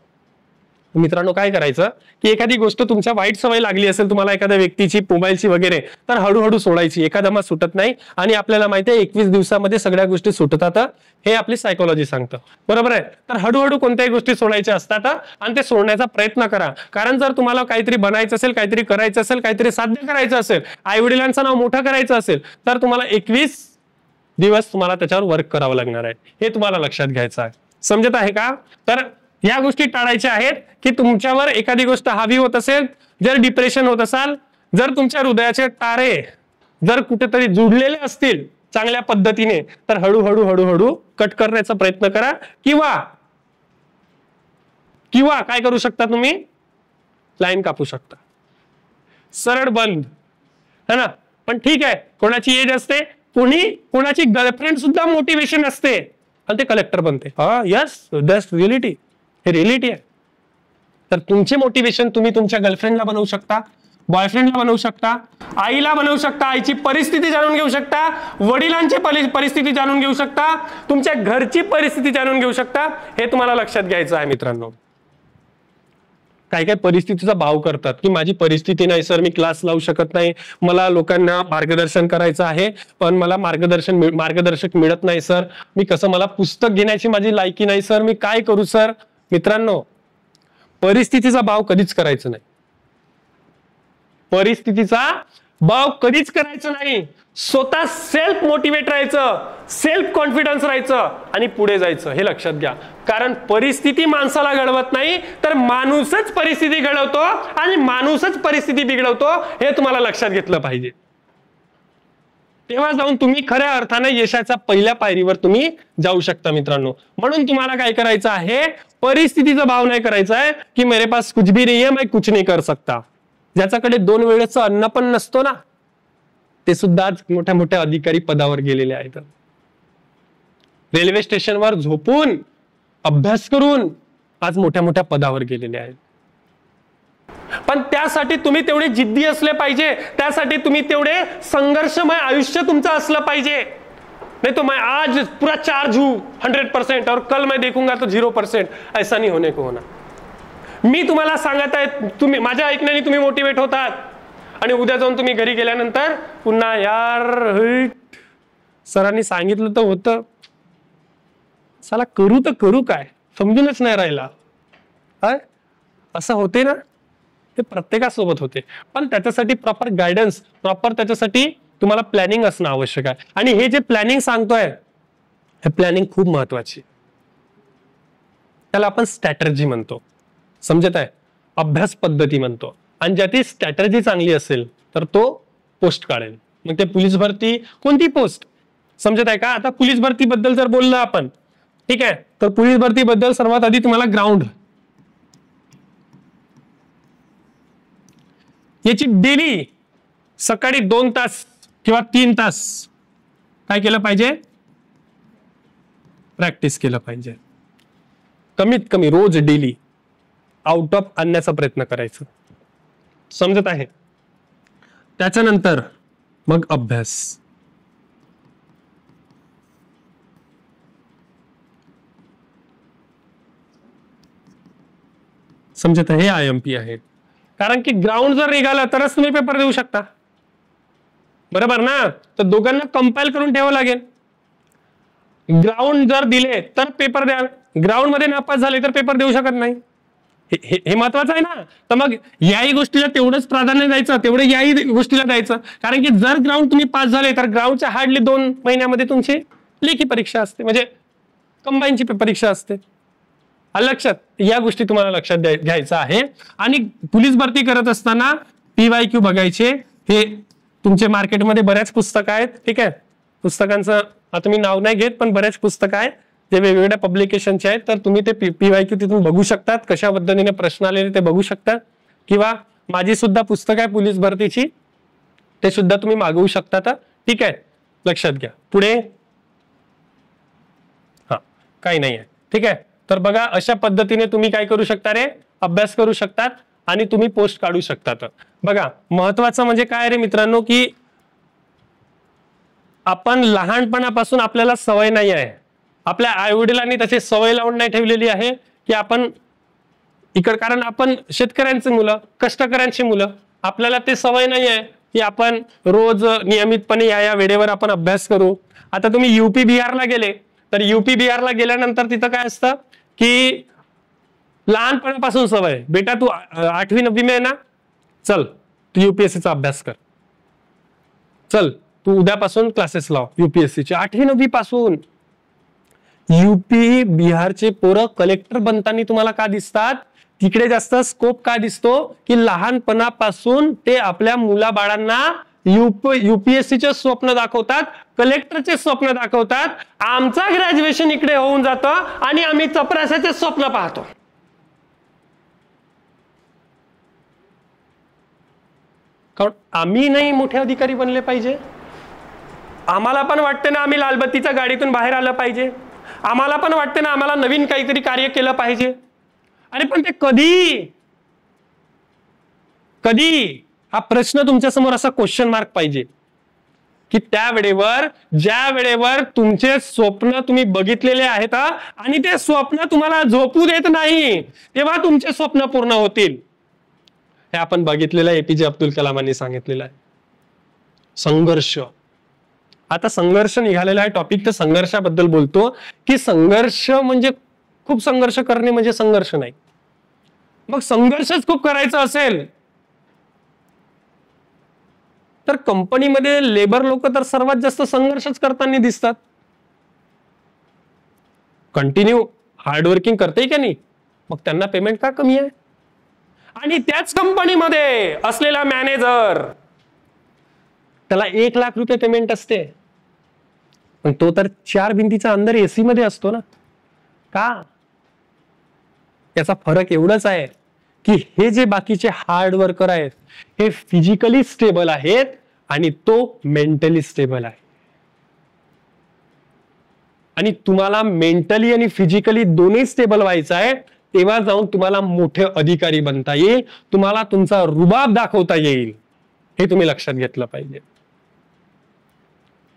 मित्रांनो काय करायचं की एखादी गोष्ट तुमच्या वाईट सवय लागली असेल तुम्हाला एखाद्या व्यक्तीची, मोबाईलची वगैरे, तर हळूहळू सोडायची. एखादा सुटत नाही आणि आपल्याला माहिती आहे 21 दिवसामध्ये सगळ्या गोष्टी सुटतात, हे आपली सायकोलॉजी सांगतं. बरोबर आहे. तर हळूहळू कोणत्याही गोष्टी सोडायच्या असतात आणि ते सोडण्याचा प्रयत्न करा. कारण जर तुम्हाला काहीतरी बनायचं असेल, काहीतरी करायचं असेल, काहीतरी साध्य करायचं असेल, आई वडिलांचं नाव मोठं करायचं असेल, तर तुम्हाला 21 दिवस तुम्हाला त्याच्यावर वर्क करावं लागणार आहे. हे तुम्हाला लक्षात घ्यायचं आहे. समजत आहे का? तर या गोष्टी टाळायच्या आहेत की तुमच्यावर एखादी गोष्ट हावी होत असेल, जर डिप्रेशन होत असाल, जर तुमच्या हृदयाचे तारे जर कुठेतरी जुडलेले असतील चांगल्या पद्धतीने, तर हळूहळू हळूहळू कट करण्याचा प्रयत्न करा. किंवा काय करू शकता तुम्ही, लाईन कापू शकता, सरळ बंद, है ना. पण ठीक आहे, कोणाची एज असते, कोणाची गर्लफ्रेंड सुद्धा मोटिवेशन असते आणि ते कलेक्टर बनते. हा यस, दॅट्स रिअलिटी. हे रिअलिटी आहे. तर तुमचे मोटिवेशन तुम्ही तुमच्या गर्लफ्रेंडला बनवू शकता, बॉयफ्रेंडला बनवू शकता, आईला बनवू शकता, आईची परिस्थिती जाणून घेऊ शकता, वडिलांची परिस्थिती जाणून घेऊ शकता, तुमच्या घरची परिस्थिती जाणून घेऊ शकता. हे तुम्हाला लक्षात घ्यायचं आहे मित्रांनो. काही काही परिस्थितीचा भाव करतात की माझी परिस्थिती नाही सर, मी क्लास लावू शकत नाही, मला लोकांना मार्गदर्शन करायचं आहे पण मला मार्गदर्शक मिळत नाही सर, मी कसं, मला पुस्तक घेण्याची माझी लायकी नाही सर, मी काय करू सर. मित्रांनो, परिस्थितीचा भाव कधीच करायचं नाही. परिस्थितीचा भाव कधीच करायचं नाही. स्वतः सेल्फ मोटिवेट राहायचं, सेल्फ कॉन्फिडन्स राहायचं आणि पुढे जायचं. हे लक्षात घ्या. कारण परिस्थिती माणसाला घडवत नाही, तर माणूसच परिस्थिती घडवतो आणि माणूसच परिस्थिती बिघडवतो. हे तुम्हाला लक्षात घेतलं पाहिजे. तेव्हा जाऊन तुम्ही खऱ्या अर्थाने यशाच्या पहिल्या पायरीवर तुम्ही जाऊ शकता मित्रांनो. म्हणून तुम्हाला काय करायचं आहे, परिस्थितीचा भाव नाही करायचा आहे की मेरे पास कुछ भी नहीं है, मैं कुछ नहीं कर सकता. ज्याच्याकडे 2 वेळेचं अन्न पण नसतो ना, ते सुद्धा आज मोठ्या मोठ्या अधिकारी पदावर गेलेले आहेत. रेल्वे स्टेशनवर झोपून अभ्यास करून आज मोठ्या मोठ्या पदावर गेलेले आहेत. पण त्यासाठी तुम्ही तेवढे जिद्दी असले पाहिजे, त्यासाठी तुम्ही तेवढे संघर्षमय आयुष्य तुमचं असलं पाहिजे. नहीं तो मैं आज पूरा चार्ज हूं 100% और कल मैं देखूंगा तो 0%. ऐसा नहीं होने को होना. मी तुम्हाला सांगत आहे, तुम्ही माझ्या ऐकण्याने तुम्ही मोटिवेट होतात आणि उद्या जाऊन तुम्ही घरी गेल्यानंतर पुन्हा यार सरांनी सांगितलं तर होतं, साला करू तर करू काय, समजूनच नाही राहिला. असं होते ना, ते प्रत्येकासोबत होते. पण त्याच्यासाठी प्रॉपर गायडन्स, प्रॉपर त्याच्यासाठी तुम्हाला प्लॅनिंग असणं आवश्यक आहे. आणि हे जे प्लॅनिंग सांगतोय, हे प्लॅनिंग खूप महत्वाची. त्याला आपण स्ट्रॅटर्जी म्हणतो. समजत आहे? अभ्यास पद्धती म्हणतो. आणि ज्याची स्ट्रॅटर्जी चांगली असेल तर तो पोस्ट काढेल. मग ते पोलीस भरती, कोणती पोस्ट, समजत आहे का? आता पोलीस भरती बद्दल जर बोललं आपण, ठीक आहे, तर पोलीस भरती बद्दल सर्वात आधी तुम्हाला ग्राउंड, याची डेली सकाळी 2 तास किंवा 3 तास काय केलं पाहिजे, प्रॅक्टिस केलं पाहिजे. कमीत कमी रोज डेली आउट ऑफ आणण्याचा प्रयत्न करायचा. समजत आहे? त्याच्यानंतर मग अभ्यास. समजत आहे? हे IMP आहे. कारण की ग्राउंड जर निघाला तरच तुम्ही पेपर देऊ शकता. बरोबर ना? तर दोघांना कंपाईल करून ठेवावं लागेल. ग्राउंड जर दिले तर पेपर द्या, ग्राउंड मध्ये नापास झाले तर पेपर देऊ शकत नाही. हे महत्वाचं आहे ना. तर मग याही गोष्टीला तेवढंच प्राधान्य द्यायचं, तेवढं याही गोष्टीला द्यायचं. कारण की जर ग्राउंड तुम्ही पास झाले तर ग्राउंडच्या हार्डली 2 महिन्यामध्ये तुमची लेखी परीक्षा असते, म्हणजे कंबाईनची परीक्षा असते. लक्षात या गोष्टी तुम्हाला लक्षात घ्यायचं आहे. आणि पोलीस भरती करत असताना PYQ बघायचे. हे तुमचे मार्केटमध्ये बऱ्याच पुस्तकं आहेत, ठीक आहे. पुस्तकांचं आता मी नाव नाही घेत, पण बऱ्याच पुस्तकं आहेत जे वेगवेगळ्या पब्लिकेशनचे आहेत. तर तुम्ही ते PYQ तिथून बघू शकतात, कशा पद्धतीने प्रश्न आलेले ते बघू शकतात. किंवा माझी सुद्धा पुस्तक आहे पोलीस भरतीची, ते सुद्धा तुम्ही मागवू शकता. ठीक आहे, लक्षात घ्या. पुढे हा काही नाही आहे, ठीक आहे. तर बघा अशा पद्धतीने तुम्ही काय करू शकता रे, अभ्यास करू शकतात आणि तुम्ही पोस्ट काढू शकतात. बघा महत्वाचं म्हणजे काय रे मित्रांनो, की आपण लहानपणापासून आपल्याला सवय नाही आहे, आपल्या आई वडिलांनी तशी सवय लावून नाही ठेवलेली आहे की आपण कारण आपण शेतकऱ्यांची मुलं, कष्टकऱ्यांची मुलं, आपल्याला ते सवय नाही आहे की आपण रोज नियमितपणे या वेळेवर आपण अभ्यास करू. आता तुम्ही UP बिहारला गेले तर UP बिहारला गेल्यानंतर तिथं काय असतं की लहानपणापासून सवय, बेटा तू 8वी 9वी में ना, चल तू UPSC चा अभ्यास कर, चल तू उद्यापासून क्लासेस लाव UPSC चे. 8वी 9वी पासून UP बिहारचे पोरं कलेक्टर बनताना तुम्हाला का दिसतात, तिकडे जास्त स्कोप का दिसतो की लहानपणापासून ते आपल्या मुलाबाळांना UPSC चे स्वप्न दाखवतात, कलेक्टरचे स्वप्न दाखवतात. आमचा ग्रॅज्युएशन इकडे होऊन जातं आणि आम्ही चपराशाचे स्वप्न पाहतो. कारण आम्ही नाही मोठे अधिकारी बनले पाहिजे, आम्हाला पण वाटते ना आम्ही लालबत्तीच्या गाडीतून बाहेर आलं पाहिजे, आम्हाला पण वाटते ना आम्हाला नवीन काहीतरी कार्य केलं पाहिजे. आणि पण ते कधी हा प्रश्न तुमच्या समोर असा क्वेश्चन मार्क पाहिजे की त्या वेळेवर, ज्या वेळेवर तुमचे स्वप्न तुम्ही बघितलेले आहेत आणि ते स्वप्न तुम्हाला झोपू देत नाही, तेव्हा तुमचे स्वप्न पूर्ण होतील. हे आपण बघितलेलं आहे, APJ अब्दुल कलामांनी सांगितलेलं आहे. संघर्ष, आता संघर्ष निघालेला आहे टॉपिक, तर संघर्षाबद्दल बोलतो की संघर्ष म्हणजे खूप संघर्ष करणे म्हणजे संघर्ष नाही. मग संघर्षच खूप करायचा असेल तर कंपनीमध्ये लेबर लोक तर सर्वात जास्त संघर्षच करताना दिसतात. कंटिन्यू हार्डवर्किंग करते का नाही, मग त्यांना पेमेंट का कमी आहे. आणि त्याच कंपनीमध्ये असलेला मॅनेजर, त्याला 1 लाख रुपये पेमेंट असते, पण तो तर 4 भिंतीचा अंदर AC मध्ये असतो ना. का? याचा फरक एवढाच आहे की हे जे बाकीचे हार्ड वर्कर आहेत हे फिजिकली स्टेबल आहेत आणि तो मेंटली स्टेबल आहे. आणि तुम्हाला मेंटली आणि फिजिकली दोन्ही स्टेबल व्हायचं आहे, तेव्हा जाऊन तुम्हाला मोठे अधिकारी बनता येईल, तुम्हाला तुमचा रुबाब दाखवता येईल. हे तुम्ही लक्षात घेतलं पाहिजे.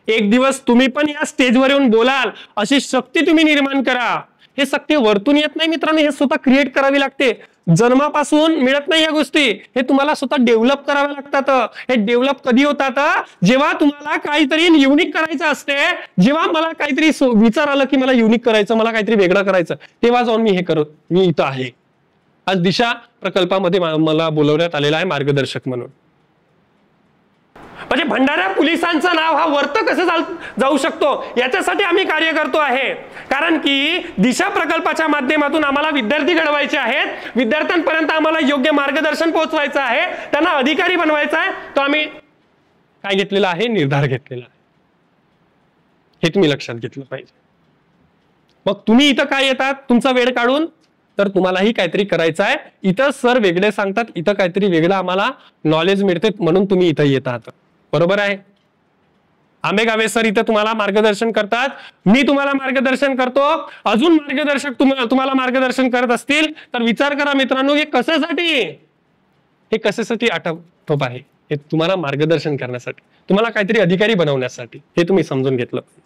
एक दिवस तुम्ही पण या स्टेजवर येऊन बोलाल अशी शक्ती तुम्ही निर्माण करा. हे शक्ती वरतून येत नाही मित्रांनो, हे स्वतः क्रिएट करावी लागते. जन्मापासून मिळत नाही या गोष्टी, हे तुम्हाला स्वतः डेव्हलप कराव्या लागतात. हे डेव्हलप कधी होतात, जेव्हा तुम्हाला काहीतरी युनिक करायचं असते, जेव्हा मला काहीतरी विचार आलं की मला युनिक करायचं, मला काहीतरी वेगळं करायचं, तेव्हा जाऊन मी इथं आहे. आज दिशा प्रकल्पामध्ये मला बोलवण्यात आलेला आहे मार्गदर्शक म्हणून. म्हणजे भंडारा पोलिसांचं नाव हा वर्त कसं जाऊ शकतो याच्यासाठी आम्ही कार्य करतो आहे. कारण की दिशा प्रकल्पाच्या माध्यमातून आम्हाला विद्यार्थी घडवायचे आहेत, विद्यार्थ्यांपर्यंत आम्हाला योग्य मार्गदर्शन पोहोचवायचं आहे, त्यांना अधिकारी बनवायचं आहे. तो आम्ही काय घेतलेला आहे, निर्धार घेतलेला आहे. हे तुम्ही लक्षात घेतलं पाहिजे. मग तुम्ही इथं काय येतात तुमचा वेळ काढून, तर तुम्हालाही काहीतरी करायचं आहे. इथं सर वेगळे सांगतात, इथं काहीतरी वेगळं आम्हाला नॉलेज मिळते म्हणून तुम्ही इथं येतात. बरोबर आहे. आंबेगावे सर इथं तुम्हाला मार्गदर्शन करतात, मी तुम्हाला मार्गदर्शन करतो, अजून मार्गदर्शक तुम्हाला मार्गदर्शन करत असतील तर विचार करा मित्रांनो, हे कशासाठी आठवत आहे. हे तुम्हाला मार्गदर्शन करण्यासाठी, तुम्हाला काहीतरी अधिकारी बनवण्यासाठी. हे तुम्ही समजून घेतलं पाहिजे.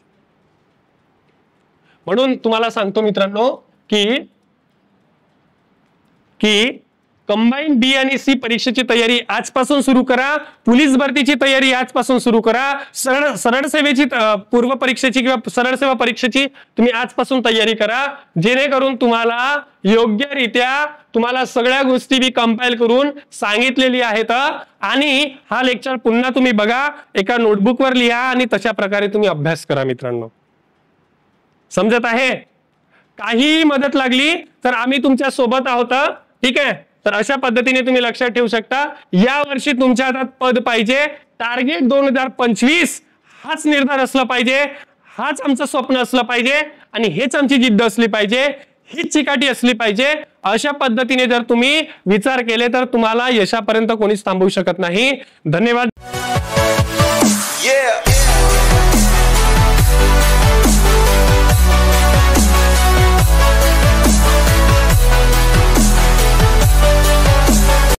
म्हणून तुम्हाला सांगतो मित्रांनो की कंबाईन बी आणि सी परीक्षेची तयारी आजपासून सुरू करा. पोलीस भरतीची तयारी आजपासून सुरू करा. सरळ सेवेची पूर्व परीक्षेची किंवा सरळ सेवा परीक्षेची तुम्ही आजपासून तयारी करा, जेणेकरून तुम्हाला योग्यरित्या तुम्हाला सगळ्या गोष्टी मी कंपाईल करून सांगितलेली आहेत. आणि हा लेक्चर पुन्हा तुम्ही बघा, एका नोटबुकवर लिहा आणि तशा प्रकारे तुम्ही अभ्यास करा. मित्रांनो, समजत आहे? काही मदत लागली तर आम्ही तुमच्या सोबत आहोत. ठीक आहे, तर अशा पद्धतीने तुम्ही लक्षात ठेवू शकता. या वर्षी तुमच्या हातात पद पाहिजे. टार्गेट 2025 हाच निर्धार असला पाहिजे, हाच आमचं स्वप्न असलं पाहिजे आणि हेच आमची जिद्द असली पाहिजे, हीच चिकाटी असली पाहिजे. अशा पद्धतीने जर तुम्ही विचार केले तर तुम्हाला यशापर्यंत कोणीच थांबवू शकत नाही. धन्यवाद.